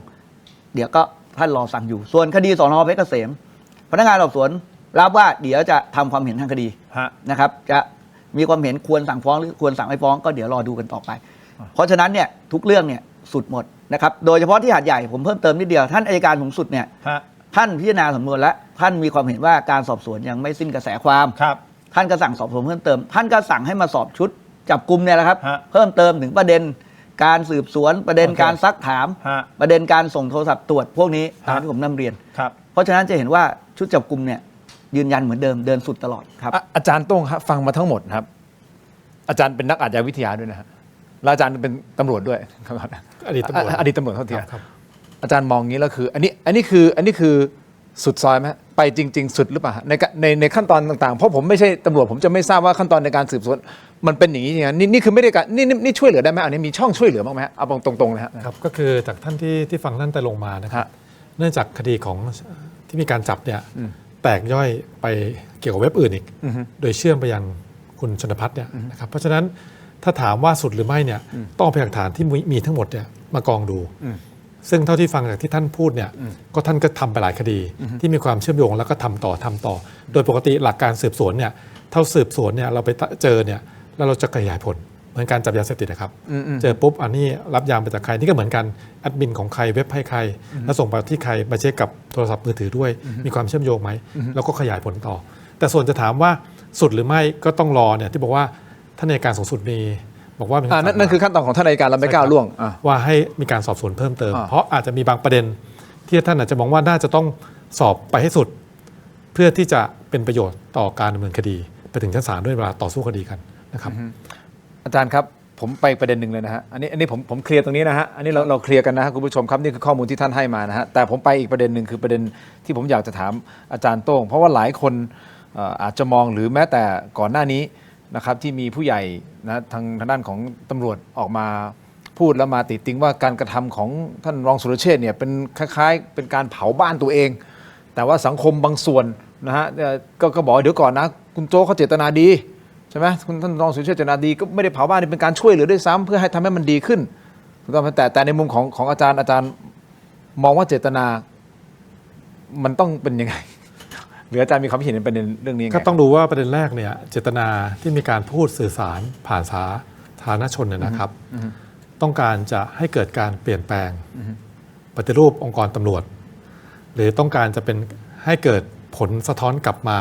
เดี๋ยวก็ท่านรอสั่งอยู่ส่วนคดีสน.เพชรเกษมพนักงานสอบสวนรับว่าเดี๋ยวจะทำความเห็นทางคดีนะครับจะมีความเห็นควรสั่งฟ้องหรือควรสั่งไม่ฟ้องก็เดี๋ยวรอดูกันต่อไปเพราะฉะนั้นเนี่ยทุกเรื่องเนี่ยสุดหมดนะครับโดยเฉพาะที่หาดใหญ่ผมเพิ่มเติมนิดเดียวท่านอัยการสูงสุดเนี่ยท่านพิจารณาสำนวนและท่านมีความเห็นว่าการสอบสวนยังไม่สิ้นกระแสความท่านก็สั่งสอบสวนเพิ่มเติมท่านก็สั่งให้มาสอบชุดจับกุมเนี่ยแหละครับเพิ่มเติมถึงประเด็นการสืบสวนประเด็นการซักถามประเด็นการส่งโทรศัพท์ตรวจพวกนี้ตามที่ผมนำเรียนเพราะฉะนั้นจะเห็นว่าชุดจับกุมเนี่ยยืนยันเหมือนเดิมเดินสุดตลอดครับอาจารย์โต้งครับฟังมาทั้งหมดครับอาจารย์เป็นนักอาชญาวิทยาด้วยนะฮะแล้วอาจารย์เป็นตำรวจด้วยอดีตตำรวจเท่าเทียมอาจารย์มองงี้แล้วคืออันนี้คือสุดซอยไหมไปจริงๆสุดหรือเปล่าในขั้นตอนต่างๆเพราะผมไม่ใช่ตำรวจผมจะไม่ทราบว่าขั้นตอนในการสืบสวนมันเป็นอย่างนี้อย่างนี้นี่คือไม่ได้การนี่ช่วยเหลือได้ไหมอันนี้มีช่องช่วยเหลือบ้างไหมเอาตรงๆเลยครับก็คือจากท่านที่ฟังท่านแต่ลงมานะครับเนื่องจากคดีของที่มีการจับเนี่ยแตกย่อยไปเกี่ยวกับเว็บอื่นอีกโดยเชื่อมไปยังคุณชนพัฒน์เนี่ยนะครับเพราะฉะนั้นถ้าถามว่าสุดหรือไม่เนี่ยต้องเอาพยานหลักฐานที่มีทั้งหมดเนี่ยมากองดูซึ่งเท่าที่ฟังจากที่ท่านพูดเนี่ยก็ท่านก็ทำไปหลายคดีที่มีความเชื่อมโยงแล้วก็ทำต่อโดยปกติหลักการสืบสวนเนี่ยเท่าสืบสวนเนี่ยเราไปเจอเนี่ยแล้วเราจะขยายผลเหมือนการจับยาเสพติดนะครับเจอปุ๊บอันนี้รับยามาจากใครนี่ก็เหมือนกันแอดมินของใครเว็บให้ใครแล้วส่งไปที่ใครมาเช็คกับโทรศัพท์มือถือด้วยมีความเชื่อมโยงไหมแล้วก็ขยายผลต่อแต่ส่วนจะถามว่าสุดหรือไม่ก็ต้องรอเนี่ยที่บอกว่าท่านอัยการสูงสุดมี บอกว่ามี นั่นคือขั้นตอนของท่านอัยการเราไม่ก้าวล่วงว่าให้มีการสอบสวนเพิ่มเติม อ่า เพราะอาจจะมีบางประเด็นที่ท่านอาจจะมองว่าน่าจะต้องสอบไปให้สุด เพื่อที่จะเป็นประโยชน์ต่อการดำเนินคดีไปถึงชั้นศาลด้วยเวลาต่อสู้คดีกันนะครับ อาจารย์ครับผมไปประเด็นหนึ่งเลยนะฮะอันนี้ผมเคลียร์ตรงนี้นะฮะอันนี้เราเคลียร์กันนะฮะคุณผู้ชมครับนี่คือข้อมูลที่ท่านให้มานะฮะแต่ผมไปอีกประเด็นหนึ่งคือประเด็นที่ผมอยากจะถามอาจารย์โต้งเพราะว่าหลายคนอาจจะมองหรือแม้แต่ก่อนหน้านี้นะครับที่มีผู้ใหญ่นะทางด้านของตำรวจออกมาพูดแล้วมาติติงว่าการกระทำของท่านรองสุรเชษฐ์เนี่ยเป็นคล้ายๆเป็นการเผาบ้านตัวเอง แต่ว่าสังคมบางส่วนนะฮะก็บอกเดี๋ยวก่อนนะคุณโจ้เขาเจตนาดีใช่ไหมคุณท่านรองสุรเชษฐ์เจตนาดีก็ไม่ได้เผาบ้านนี่เป็นการช่วยเหลือด้วยซ้ำเพื่อให้ทำให้มันดีขึ้นแต่ในมุมของอาจารย์มองว่าเจตนามันต้องเป็นยังไงหรืออาจารย์มีความเห็นในประเด็นเรื่องนี้ไงก็ต้องดูว่าประเด็นแรกเนี่ยเจตนาที่มีการพูดสื่อสารผ่านสาธารณชนเนี่ยนะครับต้องการจะให้เกิดการเปลี่ยนแปลงปฏิรูปองค์กรตำรวจหรือต้องการจะเป็นให้เกิดผลสะท้อนกลับมา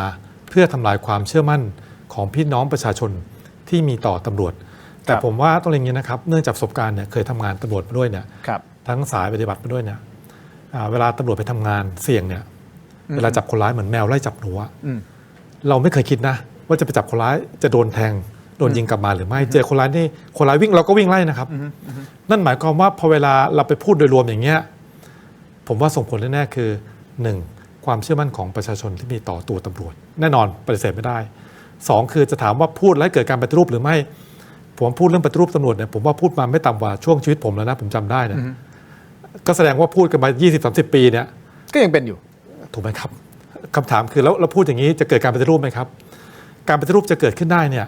เพื่อทำลายความเชื่อมั่นของพี่น้องประชาชนที่มีต่อตำรวจแต่ผมว่าต้องเรียนอย่างนี้นะครับเนื่องจากประสบการณ์เนี่ยเคยทำงานตำรวจมาด้วยเนี่ยทั้งสายปฏิบัติมาด้วยเนี่ยเวลาตำรวจไปทำงานเสี่ยงเนี่ยเวลาจับคนร้ายเหมือนแมวไล่จับหนูเราไม่เคยคิดนะว่าจะไปจับคนร้ายจะโดนแทงโดนยิงกลับมาหรือไม่เจอคนร้ายนี่คนร้ายวิ่งเราก็วิ่งไล่นะครับนั่นหมายความว่าพอเวลาเราไปพูดโดยรวมอย่างเงี้ยผมว่าส่งผลแน่ๆคือ 1. ความเชื่อมั่นของประชาชนที่มีต่อตัวตำรวจแน่นอนปฏิเสธไม่ได้ 2. คือจะถามว่าพูดแล้วเกิดการปฏิรูปหรือไม่ผมพูดเรื่องปฏิรูปตำรวจเนี่ยผมว่าพูดมาไม่ต่ำกว่าช่วงชีวิตผมแล้วนะผมจำได้นะก็แสดงว่าพูดกันมา 20-30 ปีเนี่ยก็ยังเป็นอยู่ถูกไหมครับคำถามคือแล้วเราพูดอย่างนี้จะเกิดการปฏิรูปไหมครับการปฏิรูปจะเกิดขึ้นได้เนี่ย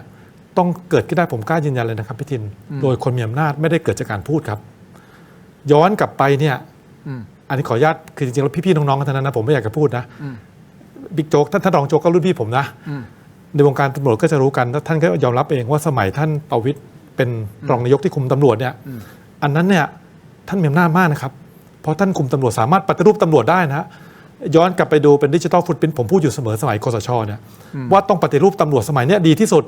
ต้องเกิดขึ้นได้ผมกล้ายืนยันเลยนะครับพี่ทินโดยคนมีอำนาจไม่ได้เกิดจากการพูดครับย้อนกลับไปเนี่ยอันนี้ขออนุญาตคือจริงๆแล้วพี่ๆน้องๆกันทั้งนั้นนะผมไม่อยากจะพูดนะบิ๊กโจ๊กท่านรองโจ๊กก็รุ่นพี่ผมนะในวงการตำรวจก็จะรู้กันท่านก็ยอมรับเองว่าสมัยท่านประวิตรเป็นรองนายกที่คุมตำรวจเนี่ยอันนั้นเนี่ยท่านมีอำนาจมากนะครับเพราะท่านคุมตำรวจสามารถปฏิรูปตำรวจได้นะย้อนกลับไปดูเป็นดิจิทัลฟุตพริ้นท์ผมพูดอยู่เสมอสมัยคสชเนี่ยว่าต้องปฏิรูปตำรวจสมัยนี้ดีที่สุด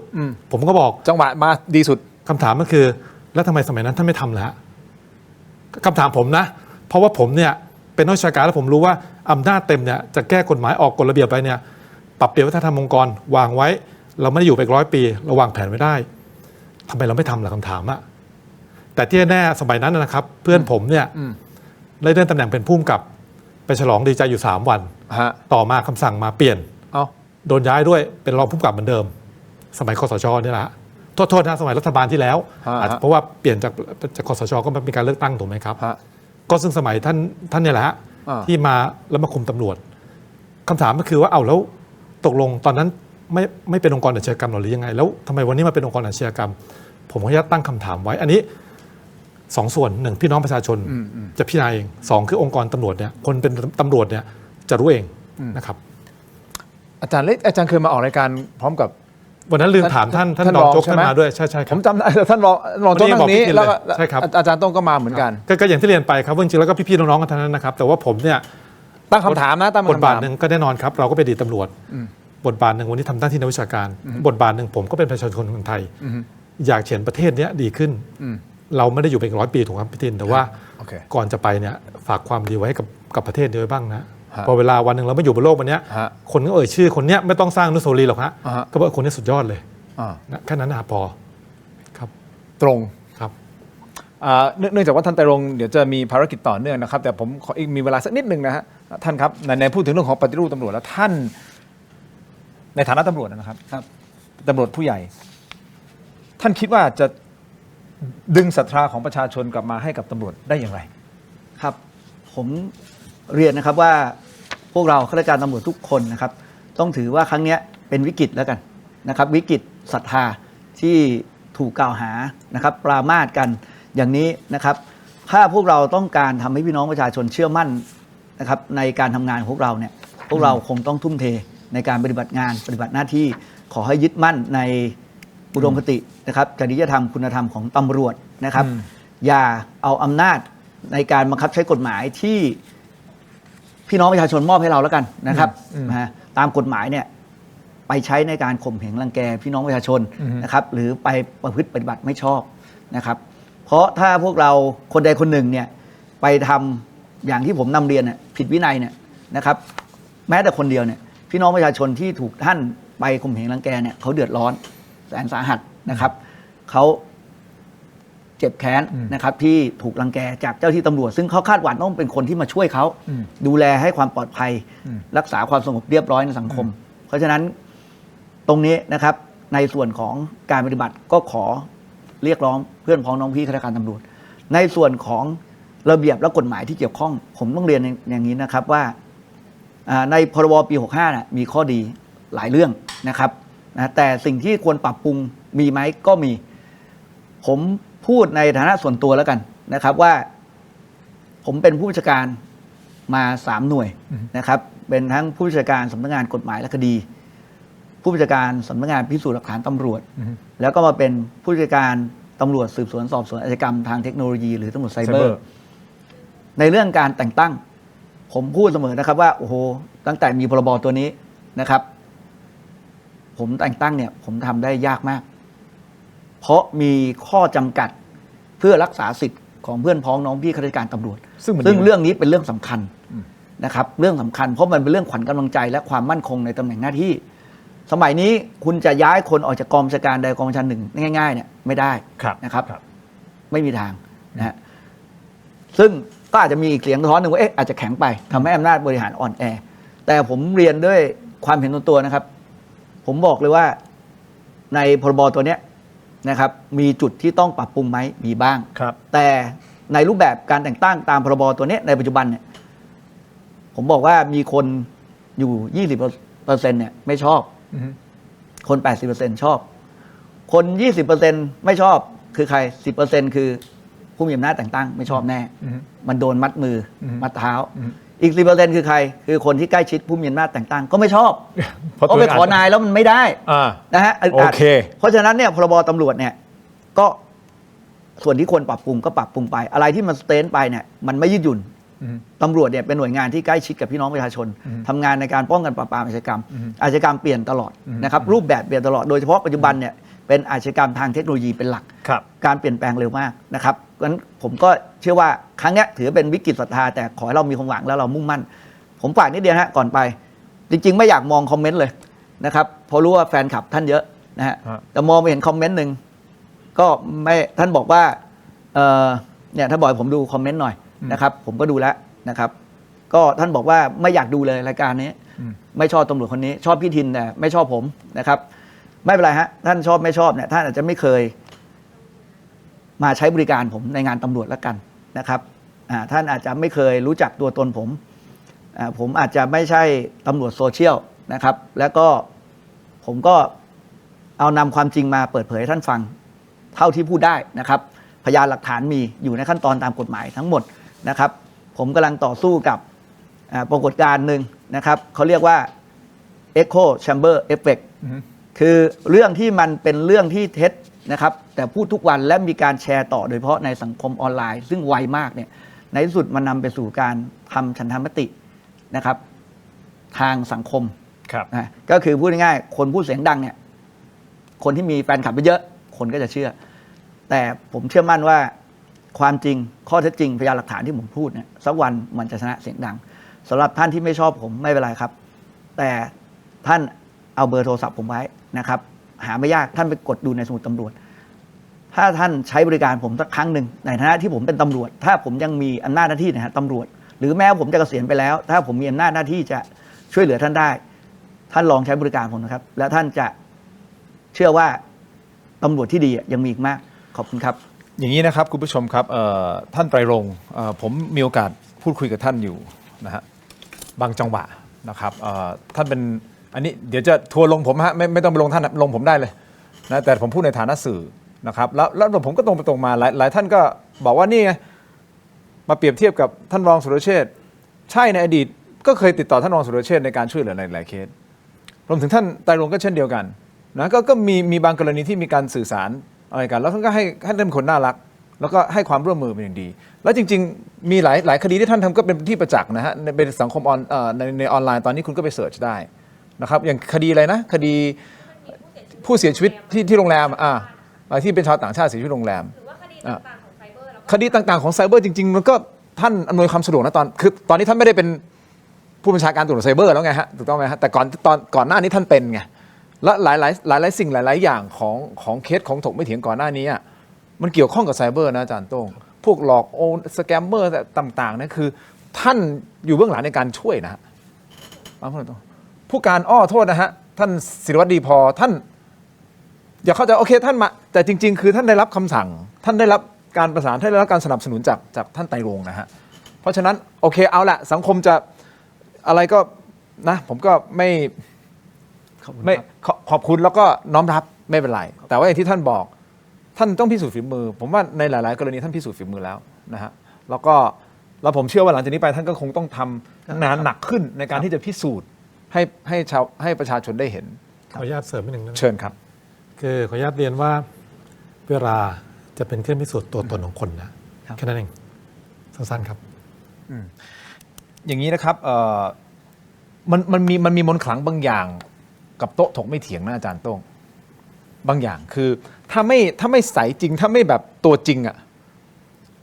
ผมก็บอกจังหวะมาดีสุดคำถามก็คือแล้วทำไมสมัยนั้นท่านไม่ทำล่ะคำถามผมนะเพราะว่าผมเนี่ยเป็นนักวิชาการแล้วผมรู้ว่าอำนาจเต็มเนี่ยจะแก้กฎหมายออกกฎระเบียบไปเนี่ยปรับเปลี่ยนวัฒนธรรมองค์กรวางไว้เราไม่ได้อยู่ไป100 ปีเราวางแผนไว้ได้ทำไมเราไม่ทำล่ะคำถามอะแต่ที่แน่สมัยนั้นนะครับเพื่อนผมเนี่ยได้เลื่อนตำแหน่งเป็นผู้กำกับไปฉลองดีใจอยู่3 วันต่อมาคำสั่งมาเปลี่ยนโดนย้ายด้วยเป็นรองผู้กำกับเหมือนเดิมสมัยคสชนี่แหละโทษนะสมัยรัฐบาลที่แล้วเพราะว่าเปลี่ยนจากคสชก็มีการเลือกตั้งถูกไหมครับก็ซึ่งสมัยท่านเนี่ยแหละที่มาแล้วมาคุมตำรวจคำถามก็คือว่าเอาแล้วตกลงตอนนั้นไม่เป็นองค์กรอาชญากรรมหรือยังไงแล้วทำไมวันนี้มาเป็นองค์กรอาชญากรรมผมก็จะตั้งคำถามไว้อันนี้2 ส่วน 1พี่น้องประชาชนจะพิจารณาเอง2คือองค์กรตำรวจเนี่ยคนเป็นตำรวจเนี่ยจะรู้เองนะครับอาจารย์เคยมาออกรายการพร้อมกับวันนั้นลืมถามท่านรองโจ๊กท่านมาด้วยใช่ผมจำได้ท่านรองโจ๊กท่านนี้แล้วใช่ครับอาจารย์ต้องก็มาเหมือนกันก็อย่างที่เรียนไปครับจริงๆแล้วก็พี่ๆน้องๆกันทั้งนั้นนะครับแต่ว่าผมเนี่ยตั้งคำถามนะบทบาทหนึ่งก็แน่นอนครับเราก็เป็นอดีตตำรวจบทบาทหนึ่งวันนี้ทำหน้าที่นักวิชาการบทบาทหนึ่งผมก็เป็นประชาชนคนไทยอยากเห็นประเทศนี้ดีขึ้นเราไม่ได้อยู่เป็น100 ปีถูกครับพี่ทินแต่ว่าก่อนจะไปเนี่ยฝากความดีไว้กับประเทศนี้ไว้บ้างนะพอเวลาวันหนึ่งเราไม่อยู่บนโลกวันนี้คนก็ชื่อคนนี้ไม่ต้องสร้างอนุสาวรีย์หรอกฮะก็บอกคนนี้สุดยอดเลยแค่นั้นนะพอครับตรงครับเนื่องจากว่าท่านไตรรงค์เดี๋ยวจะมีภารกิจต่อเนื่องนะครับแต่ผมขออีกมีเวลาสักนิดนึงนะฮะท่านครับในพูดถึงเรื่องของปฏิรูปตำรวจแล้วท่านในฐานะตำรวจนะครับตำรวจผู้ใหญ่ท่านคิดว่าจะดึงศรัทธาของประชาชนกลับมาให้กับตำรวจได้อย่างไรครับผมเรียนนะครับว่าพวกเราข้าราชการตำรวจทุกคนนะครับต้องถือว่าครั้งนี้เป็นวิกฤตแล้วกันนะครับวิกฤตศรัทธาที่ถูกกล่าวหานะครับปรามาสกันอย่างนี้นะครับถ้าพวกเราต้องการทำให้พี่น้องประชาชนเชื่อมั่นนะครับในการทำงานของพวกเราเนี่ยพวกเราคงต้องทุ่มเทในการปฏิบัติงานปฏิบัติหน้าที่ขอให้ยึดมั่นในอุดมคตินะครับจริยธรรมคุณธรรมของตำรวจนะครับอย่าเอาอำนาจในการบังคับใช้กฎหมายที่พี่น้องประชาชนมอบให้เราแล้วกันนะครับตามกฎหมายเนี่ยไปใช้ในการข่มเหงรังแกพี่น้องประชาชนนะครับหรือไปประพฤติปฏิบัติไม่ชอบ นะครับเพราะถ้าพวกเราคนใดคนหนึ่งเนี่ยไปทำอย่างที่ผมนำเรียนเนี่ยผิดวินัยเนี่ยนะครับแม้แต่คนเดียวเนี่ยพี่น้องประชาชนที่ถูกท่านไปข่มเหงรังแกเนี่ยเขาเดือดร้อนแสนสาหัสนะครับเขาเจ็บแค้นนะครับที่ถูกรังแกจากเจ้าที่ตำรวจซึ่งเขาคาดหวังต้องเป็นคนที่มาช่วยเขาดูแลให้ความปลอดภัยรักษาความสงบเรียบร้อยในสังคมเพราะฉะนั้นตรงนี้นะครับในส่วนของการปฏิบัติก็ขอเรียกร้องเพื่อนพ้องน้องพี่ข้าราชการตำรวจในส่วนของระเบียบและกฎหมายที่เกี่ยวข้องผมต้องเรียนอย่างนี้นะครับว่าในพรบปี 65นะมีข้อดีหลายเรื่องนะครับนะแต่สิ่งที่ควรปรับปรุงมีไหมก็มีผมพูดในฐานะส่วนตัวแล้วกันนะครับว่าผมเป็นผู้บัญชาการมา3หน่วยนะครับเป็นทั้งผู้บัญชาการสำนักงานกฎหมายและคดีผู้บัญชาการสำนักงานพิสูจน์หลักฐานตำรวจแล้วก็มาเป็นผู้บัญชาการตำรวจสืบสวนสอบสวนอาชญากรรมทางเทคโนโลยีหรือตำรวจไซเบอร์ในเรื่องการแต่งตั้งผมพูดเสมอนะครับว่าโอ้โหตั้งแต่มีพรบตัวนี้นะครับผมแต่งตั้งเนี่ยผมทำได้ยากมากเพราะมีข้อจำกัดเพื่อรักษาสิทธิ์ของเพื่อนพ้องน้องพี่ข้าราชการตำรวจซึ่งเรื่องนี้เป็นเรื่องสำคัญนะครับเรื่องสำคัญเพราะมันเป็นเรื่องขวัญกำลังใจและความมั่นคงในตำแหน่งหน้าที่สมัยนี้คุณจะย้ายคนออกจากกองบัญชาการใดกองบัญชาการหนึ่งง่ายๆเนี่ยไม่ได้นะครับไม่มีทางนะฮะซึ่งก็อาจจะมีอีกเสียงสะท้อนหนึ่งว่าอาจจะแข็งไปทำให้อำนาจบริหารอ่อนแอแต่ผมเรียนด้วยความเห็นตัวนะครับผมบอกเลยว่าในพรบตัวเนี้ยนะครับมีจุดที่ต้องปรับปรุงไหมมีบ้างแต่ในรูปแบบการแต่งตั้งตามพรบตัวนี้ในปัจจุบันเนี่ยผมบอกว่ามีคนอยู่ 20% เนี่ยไม่ชอบคน 80% ชอบคน 20% ไม่ชอบคือใคร 10% คือผู้มีอำนาจแต่งตั้งไม่ชอบแน่มันโดนมัดมือมัดเท้าอีก 10% คือใครคือคนที่ใกล้ชิดผู้มีอำนาจแต่งตั้งก็ไม่ชอบเพราะไปขอนายแล้วมันไม่ได้นะฮะโอเคเพราะฉะนั้นเนี่ยพรบตำรวจเนี่ยก็ส่วนที่ควรปรับปรุงก็ปรับปรุงไปอะไรที่มันสเตนไปเนี่ยมันไม่ยืดหยุ่นตำรวจเนี่ยเป็นหน่วยงานที่ใกล้ชิดกับพี่น้องประชาชนทำงานในการป้องกันปราบปรามอาชญากรรมอาชญากรรมเปลี่ยนตลอดนะครับรูปแบบเปลี่ยนตลอดโดยเฉพาะปัจจุบันเนี่ยเป็นอาชญากรรมทางเทคโนโลยีเป็นหลักการเปลี่ยนแปลงเร็วมากนะครับงั้นผมก็เชื่อว่าครั้งนี้ถือเป็นวิกฤตศรัทธาแต่ขอให้เรามีความหวังแล้วเรามุ่งมั่นผมฝากนิดเดียวฮะก่อนไปจริงๆไม่อยากมองคอมเมนต์เลยนะครับเพราะรู้ว่าแฟนคลับท่านเยอะนะฮะแต่มองไปเห็นคอมเมนต์หนึ่งก็ไม่ท่านบอกว่าเนี่ยท่านบอกผมดูคอมเมนต์หน่อยนะครับผมก็ดูแล้วนะครับก็ท่านบอกว่าไม่อยากดูเลยรายการนี้ไม่ชอบตำรวจคนนี้ชอบพี่ทินแต่ไม่ชอบผมนะครับไม่เป็นไรฮะท่านชอบไม่ชอบเนี่ยท่านอาจจะไม่เคยมาใช้บริการผมในงานตำรวจแล้วกันนะครับท่านอาจจะไม่เคยรู้จักตัวตนผมอาจจะไม่ใช่ตำรวจโซเชียลนะครับแล้วก็ผมก็เอานำความจริงมาเปิดเผยให้ท่านฟังเท่าที่พูดได้นะครับพยานหลักฐานมีอยู่ในขั้นตอนตามกฎหมายทั้งหมดนะครับผมกำลังต่อสู้กับปรากฏการณ์หนึ่งนะครับเขาเรียกว่า Echo Chamber Effect คือเรื่องที่มันเป็นเรื่องที่เท็จนะครับแต่พูดทุกวันและมีการแชร์ต่อโดยเฉพาะในสังคมออนไลน์ซึ่งไวมากเนี่ยในที่สุดมันนำไปสู่การทำฉันทามตินะครับทางสังคมนะก็คือพูดง่ายๆคนพูดเสียงดังเนี่ยคนที่มีแฟนคลับเยอะคนก็จะเชื่อแต่ผมเชื่อมั่นว่าความจริงข้อเท็จจริงพยานหลักฐานที่ผมพูดเนี่ยสักวันมันจะชนะเสียงดังสำหรับท่านที่ไม่ชอบผมไม่เป็นไรครับแต่ท่านเอาเบอร์โทรศัพท์ผมไว้นะครับหาไม่ยากท่านไปกดดูในสมุดตำรวจถ้าท่านใช้บริการผมสักครั้งหนึ่งในฐานะที่ผมเป็นตำรวจถ้าผมยังมีอำนาจหน้าที่นะฮะตำรวจหรือแม้ผมจะเกษียณไปแล้วถ้าผมมีอำนาจหน้าที่จะช่วยเหลือท่านได้ท่านลองใช้บริการผมนะครับแล้วท่านจะเชื่อว่าตำรวจที่ดียังมีอีกมากขอบคุณครับอย่างนี้นะครับคุณผู้ชมครับท่านไตรรงค์ผมมีโอกาสพูดคุยกับท่านอยู่นะฮะบางจังหวะนะครับท่านเป็นอันนี้เดี๋ยวจะทัวร์ลงผมฮะไม่ต้องไปลงท่านลงผมได้เลยนะแต่ผมพูดในฐานะสื่อนะครับแล้วผมก็ตรงไปตรงมาหลายท่านก็บอกว่านี่ไงมาเปรียบเทียบกับท่านรองสุรเชษฐ์ใช่ในอดีตก็เคยติดต่อท่านรองสุรเชษฐ์ในการช่วยเหลือในหลายเคสรวมถึงท่านไตรรงค์ก็เช่นเดียวกันนะก็มีบางกรณีที่มีการสื่อสารอะไรกันแล้วท่านก็ให้ท่านเป็นคนน่ารักแล้วก็ให้ความร่วมมือเป็นอย่างดีแล้วจริงๆมีหลายคดีที่ท่านทำก็เป็นที่ประจักษ์นะฮะเป็นสังคมในออนไลน์ตอนนี้คุณก็ไปเสิร์ชได้นะครับอย่างคดีอะไรนะคดีผู้เสียชีวิตที่โรงแรมที่เป็นชาวต่างชาติเสียชีวิตโรงแรม คดีต่างๆของไซเบอร์จริงๆมันก็ท่านอำนวยความสะดวกนะตอนนี้ท่านไม่ได้เป็นผู้บัญชาการตำรวจไซเบอร์แล้วไงฮะถูกต้องไหมฮะแต่ก่อนหน้านี้ท่านเป็นไงและหลายสิ่งหลายอย่างของเคสของถกไม่เถียงก่อนหน้านี้มันเกี่ยวข้องกับไซเบอร์นะอาจารย์โต้งพวกหลอกโอนสแกมเมอร์ต่างๆนั่นคือท่านอยู่เบื้องหลังในการช่วยนะฮะผู้การโทษนะฮะท่านศิริวัตรดีพอท่านอย่าเข้าใจโอเคท่านมาแต่จริงๆคือท่านได้รับคำสั่งท่านได้รับการประสานท่านได้รับการสนับสนุนจากท่านไตรรงค์นะฮะเพราะฉะนั้นโอเคเอาละสังคมจะอะไรก็นะผมก็ไม่ขอบคุณแล้วก็น้อมรับไม่เป็นไรแต่ว่าอย่างที่ท่านบอกท่านต้องพิสูจน์ฝีมือผมว่าในหลายๆกรณีท่านพิสูจน์ฝีมือแล้วนะฮะแล้วผมเชื่อว่าหลังจากนี้ไปท่านก็คงต้องทำงานหนักขึ้นในการที่จะพิสูจน์ให้ประชาชนได้เห็น ขออนุญาตเสริมนิดนึงนะ เชิญครับคือขออนุญาตเรียนว่าเวลาจะเป็นเครื่องพิสูจน์ตัวตนของคนนะแค่นั้นเองสั้นๆครับอย่างนี้นะครับมันมีมนต์ขลังบางอย่างกับโต๊ะถกไม่เถียงนะอาจารย์โต้งบางอย่างคือถ้าไม่ใสจริงถ้าไม่แบบตัวจริง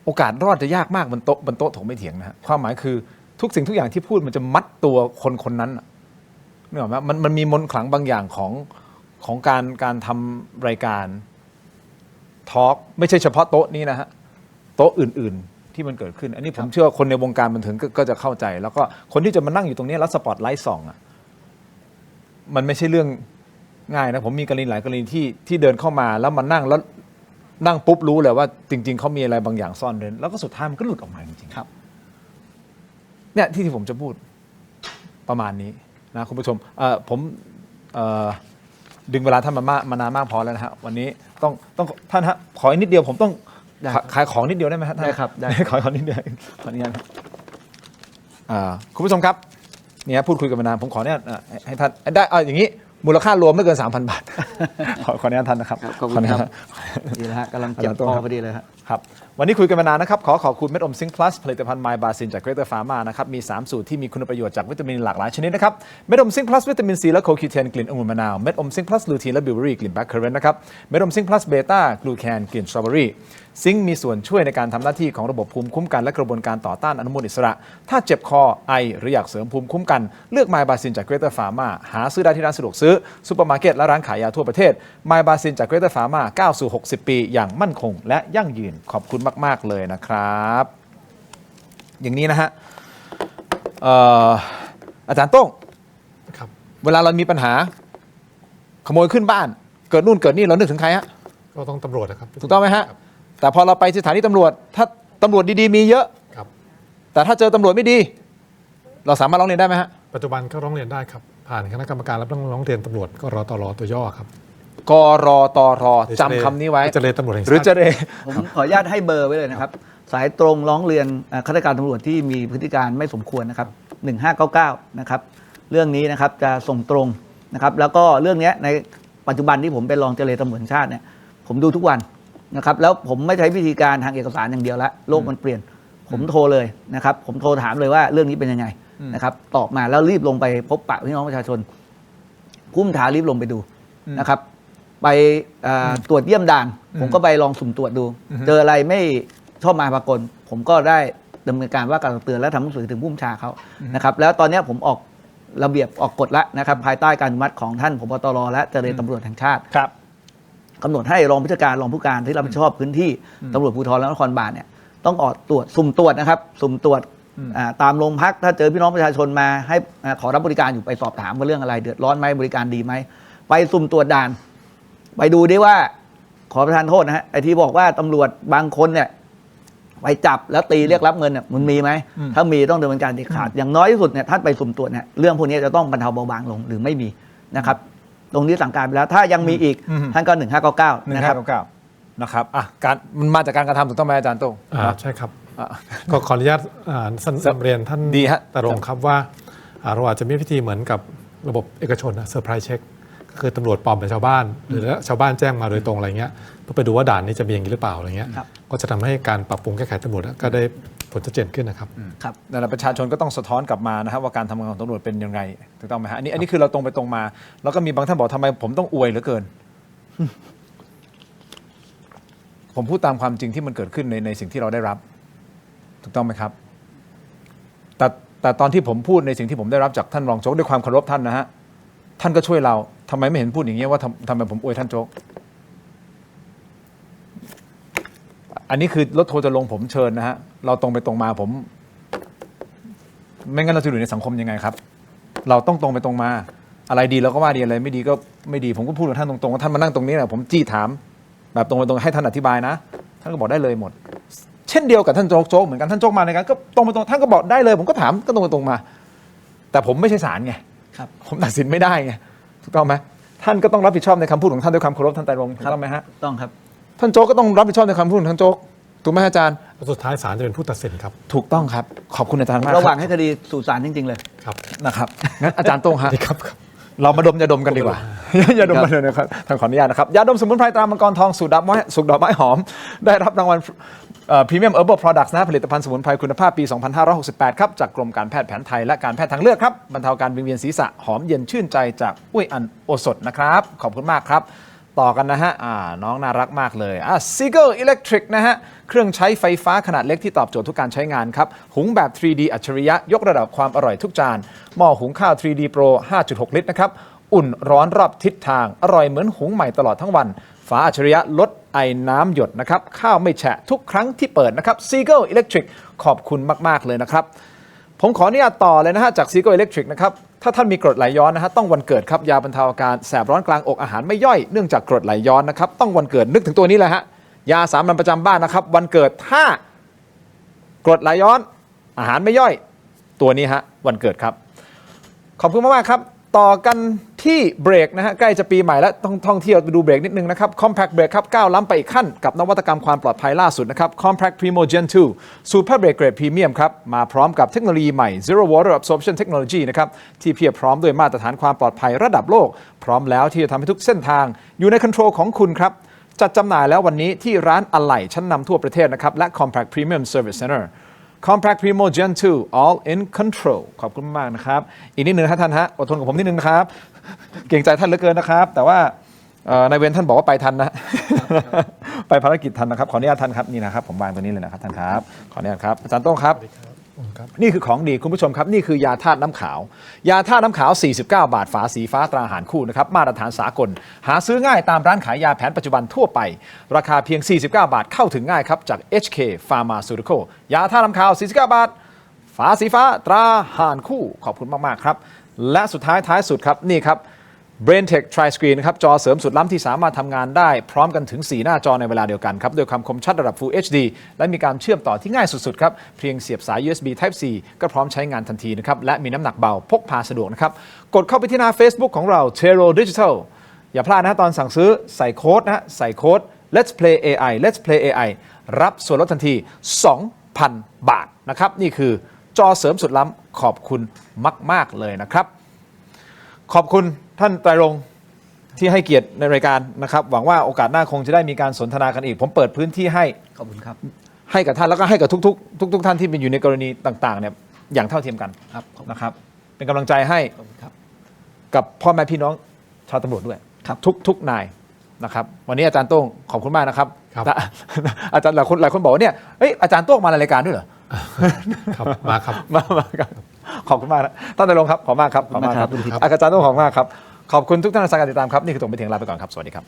โอกาสรอดจะยากมากบนโต๊ะถกไม่เถียงนะฮะความหมายคือทุกสิ่งทุกอย่างที่พูดมันจะมัดตัวคนนั้นนึกออกไหมมันมีมนต์ขลังบางอย่างของการทำรายการทอล์กไม่ใช่เฉพาะโต๊ะนี้นะฮะโต๊ะอื่นๆที่มันเกิดขึ้นอันนี้ผมเชื่อคนในวงการบันเทิงก็จะเข้าใจแล้วก็คนที่จะมานั่งอยู่ตรงนี้แล้วสปอตไลท์ส่องมันไม่ใช่เรื่องง่ายนะผมมีกรณีหลายกรณีที่เดินเข้ามาแล้วมานั่งแล้วนั่งปุ๊บรู้เลยว่าจริงๆเขามีอะไรบางอย่างซ่อนเร้นแล้วก็สุดท้ายมันก็หลุดออกมาจริงๆครับเนี่ยที่ผมจะพูดประมาณนี้นะคุณผู้ชมผมดึงเวลาท่านมานานมากพอแล้วนะฮะวันนี้ต้องท่านฮะขออีกนิดเดียวผมต้องขายของนิดเดียวได้ไหมฮะท่านได้ครับได้ขอนิดเดียวขออนุญาตคุณผู้ชมครับเนี่ยพูดคุยกันมานานผมขอเนี่ยให้ท่านได้อย่างนี้มูลค่ารวมไม่เกิน 3,000 บาทขออนุญาตท่านนะครับขอบคุณครับดีแล้วฮะกำลังเจ็บคอพอดีเลยครับวันนี้คุยกันมานานนะครับขอบคุณเม็ดอมซิงค์พลัสผลิตภัณฑ์ไมบาซินจาก Greater Pharma นะครับมี3สูตรที่มีคุณประโยชน์จากวิตามินหลากหลายชนิดนะครับเม็ดอมซิงค์พลัสวิตามินซีและโคคิวเทนกลิ่นองุ่นมะนาวเม็ดอมซิงค์พลัสลูทีนและบิวเบอรี่กลิ่นแบล็คเคอร์เรนต์นะครับเม็ดอมซิงค์พลัสเบต้ากลูแคนกลิ่นสตรอเบอรี่ซิงค์มีส่วนช่วยในการทำหน้าที่ของระบบภูมิคุ้มกันและกระบวนการต่อต้านอนุมูลอิสระถ้าเจ็บคอไอหรืออยากเสริมภูมิคุ้มกันเลือกไมบาซินจาก Greater Pharma หาซื้อได้ที่ร้านสะดวกซื้อซุปเปอร์มาร์เก็ตและร้านขายยาทั่วประเทศไมบาซินจาก Greater Pharma ก้าวสู่60 ปีอย่างมั่นคงและยั่งยืนขอบคุณมากๆเลยนะครับอย่างนี้นะฮะอาจารย์โต้งเวลาเรามีปัญหาขโมยขึ้นบ้านเกิดนู่นเกิดนี่เรานึกถึงใครฮะก็ต้องตำรวจนะครับถูกต้องไหมฮะแต่พอเราไปสถานีตำรวจถ้าตำรวจดีๆมีเยอะแต่ถ้าเจอตำรวจไม่ดีเราสามารถร้องเรียนได้ไหมฮะปัจจุบันก็ร้องเรียนได้ครับผ่านคณะกรรมการรับร้องเรียนตำรวจกรตรตัวย่อครับกรตรจำคำนี้ไว้เจรตำรวจแห่งชาติหรือเจรผมขออนุญาตให้เบอร์ไว้เลยนะครับสายตรงร้องเรียนข้าราชการตำรวจที่มีพฤติการไม่สมควรนะครับ1599นะครับเรื่องนี้นะครับจะส่งตรงนะครับแล้วก็เรื่องนี้ในปัจจุบันที่ผมเป็นรองเจรตำรวจแห่งชาติเนี่ยผมดูทุกวันนะครับแล้วผมไม่ใช้วิธีการทางเอกสารอย่างเดียวละโลกมันเปลี่ยนผมโทรเลยนะครับผมโทรถามเลยว่าเรื่องนี้เป็นยังไงนะครับตอบมาแล้วรีบลงไปพบปะพี่น้องประชาชนผู้บัญชาการรีบลงไปดูนะครับไปตรวจเยี่ยมด่านผมก็ไปลองสุ่มตรวจดูเจออะไรไม่ชอบมาพากลผมก็ได้ดำเนินการว่าการเตือนและทำหนังสือถึงผู้บัญชาเขานะครับแล้วตอนนี้ผมออกระเบียบออกกฎแล้วนะครับภายใต้การอนุมัติของท่านผบ.ตร.และเจรตำรวจแห่งชาติกำหนดให้รองผู้จัดการรองผู้การที่รับผิดชอบพื้นที่ตำรวจภูธรและนครบาลเนี่ยต้องออกตรวจสุ่มตรวจนะครับสุ่มตรวจตามโรงพักถ้าเจอพี่น้องประชาชนมาให้ขอรับบริการอยู่ไปสอบถามว่าเรื่องอะไรเดือดร้อนไหมบริการดีไหมไปสุ่มตรวจด่านไปดูได้ว่าขอประทานโทษนะฮะไอ้ที่บอกว่าตำรวจบางคนเนี่ยไปจับแล้วตีเรียกรับเงินเนี่ยมันมีไหมถ้ามีต้องดำเนินการเด็ดขาดอย่างน้อยที่สุดเนี่ยท่านไปสุ่มตรวจเนี่ยเรื่องพวกนี้จะต้องบรรเทาเบาบางลงหรือไม่มีนะครับตรงนี้สั่งการไปแล้วถ้ายังมีอีกท่านก็1599นะครับนะครับการมันมาจากการกระทำถูกต้องไหมอาจารย์โต้งใช่ครับก็ขออนุญาตสั้นเรียนท่านดีฮะตรงครับว่าเราอาจจะมีพิธีเหมือนกับระบบเอกชนเซอร์ไพรส์เช็คก็คือตำรวจปลอมเป็นชาวบ้านหรือชาวบ้านแจ้งมาโดยตรงอะไรเงี้ยเพื่อไปดูว่าด่านนี้จะมีอย่างนี้หรือเปล่าอะไรเงี้ยก็จะทำให้การปรับปรุงแก้ไขตำรวจก็ได้ผลชัดเจนขึ้นนะครับครับแต่ประชาชนก็ต้องสะท้อนกลับมานะครับว่าการทำงานของตำรวจเป็นยังไงถูกต้องไหมฮะอันนี้คือเราตรงไปตรงมาแล้วก็มีบางท่านบอกทำไมผมต้องอวยเหลือเกิน ผมพูดตามความจริงที่มันเกิดขึ้นในสิ่งที่เราได้รับถูกต้องไหมครับแต่ตอนที่ผมพูดในสิ่งที่ผมได้รับจากท่านรองโจ๊กด้วยความเคารพท่านนะฮะท่านก็ช่วยเราทำไมไม่เห็นพูดอย่างเงี้ยว่าทำไมผมอวยท่านโจ๊กอันนี้คือรถโทรจะลงผมเชิญนะฮะเราตรงไปตรงมาผมไม่งั้นเราจะอยู่ในสังคมยังไงครับเราต้องตรงไปตรงมาอะไรดีเราก็ว่าดีอะไรไม่ดีก็ไม่ดีผมก็พูดกับท่านตรงๆว่าท่านมานั่งตรงนี้นะผมจี้ถามแบบตรงไปตรงให้ท่านอธิบายนะท่านก็บอกได้เลยหมดเช่นเดียวกับท่านโจ๊กเหมือนกันท่านโจ๊กมาในการก็ตรงไปตรงท่านก็บอกได้เลยผมก็ถามก็ตรงไปตรงมาแต่ผมไม่ใช่ศาลไงครับผมตัดสินไม่ได้ไงถูกต้องไหมท่านก็ต้องรับผิดชอบในคำพูดของท่านด้วยความเคารพท่านไตรรงค์ถูกต้องไหมฮะต้องครับท่านโจ๊กก็ต้องรับผิดชอบในคำพูดของท่านโจ๊กถูกไหมอาจารย์สุดท้ายศาลจะเป็นผู้ตัดสินครับถูกต้องครับขอบคุณอาจารย์มากระหว่างให้คดีสู่ศาลจริงๆเลยครับนะครับงั้นอาจารย์โต้งฮะครับเรามาดมยาดมกันดีกว่า ยาดมกันเลยนะครับทางขออนุญาตนะครับยาดมสมุนไพรตรามังกรทองสูตรดอกไม้หอมได้รับรางวัลพรีเมียมเออร์เบิร์โปรดักต์นะผลิตภัณฑ์สมุนไพรคุณภาพปี 2568 ครับจากกรมการแพทย์แผนไทยและการแพทย์ทางเลือกครับบรรเทาการวิงเวียนศีรษะหอมเย็นชื่นใจจากอุ้ยอันโอสถนะครับขอบคุณมากครับต่อกันนะฮะน้องน่ารักมากเลยSeagull Electric นะฮะเครื่องใช้ไฟฟ้าขนาดเล็กที่ตอบโจทย์ทุกการใช้งานครับหุงแบบ 3D อัจฉริยะยกระดับความอร่อยทุกจานหม้อหุงข้าว 3D Pro 5.6 ลิตรนะครับอุ่นร้อนรอบทิศทางอร่อยเหมือนหุงใหม่ตลอดทั้งวันฝาอัจฉริยะลดไอน้ำหยดนะครับข้าวไม่แฉะทุกครั้งที่เปิดนะครับ Seagull Electric ขอบคุณมากๆเลยนะครับผมขออนุญาตต่อเลยนะฮะจาก Seagull Electric นะครับถ้าท่านมีกรดไหลย้อนนะฮะต้องวันเกิดครับยาบรรเทาอาการแสบร้อนกลางอกอาหารไม่ย่อยเนื่องจากกรดไหลย้อนนะครับต้องวันเกิดนึกถึงตัวนี้เลยฮะยาสามัญประจำบ้านนะครับวันเกิดถ้ากรดไหลย้อนอาหารไม่ย่อยตัวนี้ฮะวันเกิดครับขอบคุณมากๆครับต่อกันที่เบรกนะฮะใกล้จะปีใหม่แล้วต้องท่องเที่ยวไปดูเบรกนิดนึงนะครับ Compact Brake ครับก้าวล้ำไปอีกขั้นกับนวัตกรรมความปลอดภัยล่าสุดนะครับ Compact Primo Gen 2 Super Brake Grade Premium ครับมาพร้อมกับเทคโนโลยีใหม่ Zero Water Absorption Technology นะครับที่เพียบพร้อมด้วยมาตรฐานความปลอดภัยระดับโลกพร้อมแล้วที่จะทำให้ทุกเส้นทางอยู่ในคอนโทรลของคุณครับจัดจำหน่ายแล้ววันนี้ที่ร้านอะไหล่ชั้นนำทั่วประเทศนะครับและ Compact Premium Service Center Compact Primo Gen 2 All in Control ขอบคุณมากนะครับอีกนิดนึงครับท่านฮะอดทนกับผมนิดนึงนะครับเกรงใจท่านเหลือเกินนะครับแต่ว่านายเวรท่านบอกว่าไปทันนะ ไปภารกิจทันนะครับขออนุญาตท่านครับนี่นะครับผมวางตัวนี้เลยนะครับท่านครับขออนุญาตครับอาจารย์โต้งครับนี่คือของดีคุณผู้ชมครับนี่คือยาธาตุน้ำขาวยาธาตุน้ำขาว49 บาทฝาสีฟ้าตราหารคู่นะครับมาตรฐานสากลหาซื้อง่ายตามร้านขายยาแผนปัจจุบันทั่วไปราคาเพียง49 บาทเข้าถึงง่ายครับจาก HK Pharmaceutical ยาธาตุน้ำขาว49 บาทฝาสีฟ้าตราหารคู่ขอบคุณมากๆครับและสุดท้ายสุดครับนี่ครับ BrainTech Tri-Screen นะครับจอเสริมสุดล้ำที่สามารถทำงานได้พร้อมกันถึง4หน้าจอในเวลาเดียวกันครับด้วยความคมชัดระดับ Full HD และมีการเชื่อมต่อที่ง่ายสุดๆครับเพียงเสียบสาย USB Type C ก็พร้อมใช้งานทันทีนะครับและมีน้ำหนักเบาพกพาสะดวกนะครับกดเข้าไปที่หน้า Facebook ของเรา Tero Digital อย่าพลาดนะตอนสั่งซื้อใส่โค้ดนะใส่โค้ด Let's Play AI Let's Play AI รับส่วนลดทันที 2,000 บาทนะครับนี่คือจอเสริมสุดล้ำขอบคุณมากๆเลยนะครับขอบคุณท่านไตรรงค์ที่ให้เกียรติในรายการนะครับหวังว่าโอกาสหน้าคงจะได้มีการสนทนากันอีกผมเปิดพื้นที่ให้ขอบคุณครับให้กับท่านแล้วก็ให้กับทุกท่านที่เป็นอยู่ในกรณีต่างๆเนี่ยอย่างเท่าเทียมกันนะครับเป็นกำลังใจให้กับพ่อแม่พี่น้องชาวตำรวจด้วยทุกนายนะครับวันนี้อาจารย์โต้งขอบคุณมากนะครับอาจารย์หลายคนบอกว่าเนี่ยอาจารย์โต้งมาในรายการด้วยเหรอครับมาครับมาครับขอบคุณมากนะท่านไตรรงค์ครับขอบมากครับขอบมากครับอาจารย์โต้งขอบมากครับขอบคุณทุกท่านที่ติดตามครับนี่คือตรงไปถึงลาไปก่อนครับสวัสดีครับ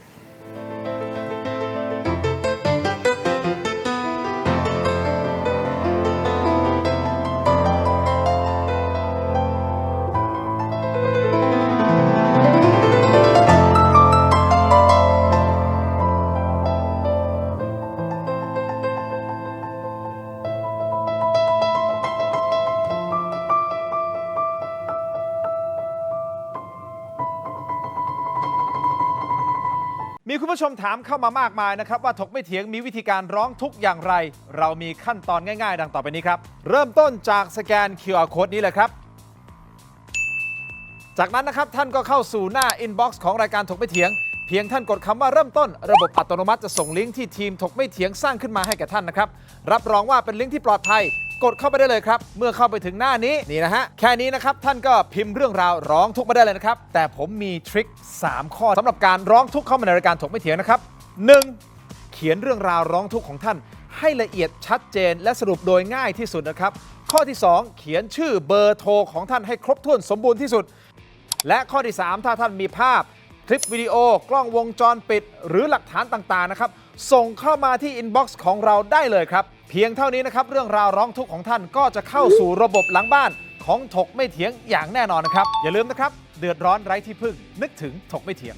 มีคุณผู้ชมถามเข้ามามากมายนะครับว่าถกไม่เถียงมีวิธีการร้องทุกข์อย่างไรเรามีขั้นตอนง่ายๆดังต่อไปนี้ครับเริ่มต้นจากสแกน QR Code นี้เลยครับจากนั้นนะครับท่านก็เข้าสู่หน้า Inbox ของรายการถกไม่เถียงเพียงท่านกดคำว่าเริ่มต้นระบบอัตโนมัติจะส่งลิงก์ที่ทีมถกไม่เถียงสร้างขึ้นมาให้แก่ท่านนะครับรับรองว่าเป็นลิงก์ที่ปลอดภัยกดเข้าไปได้เลยครับเมื่อเข้าไปถึงหน้านี้นี่นะฮะแค่นี้นะครับท่านก็พิมพ์เรื่องราวร้องทุกข์มาได้เลยนะครับแต่ผมมีทริค3 ข้อสำหรับการร้องทุกข์เข้ามาในรายการถกไม่เถียงนะครับ 1. เขี ขียนเรื่องราวร้องทุกข์ของท่านให้ละเอียดชัดเจนและสรุปโดยง่ายที่สุดนะครับข้อที่ 2 เขียนชื่อเบอร์โทรของท่านให้ครบถ้วนสมบูรณ์ที่สุดและข้อที่ 3 ถ้าท่านมีภาพคลิปวิดีโอกล้องวงจรปิดหรือหลักฐานต่างๆนะครับส่งเข้ามาที่อินบ็อกซ์ของเราได้เลยครับเพียงเท่านี้นะครับเรื่องราวร้องทุกข์ของท่านก็จะเข้าสู่ระบบหลังบ้านของถกไม่เถียงอย่างแน่นอนนะครับอย่าลืมนะครับเดือดร้อนไร้ที่พึ่งนึกถึงถกไม่เถียง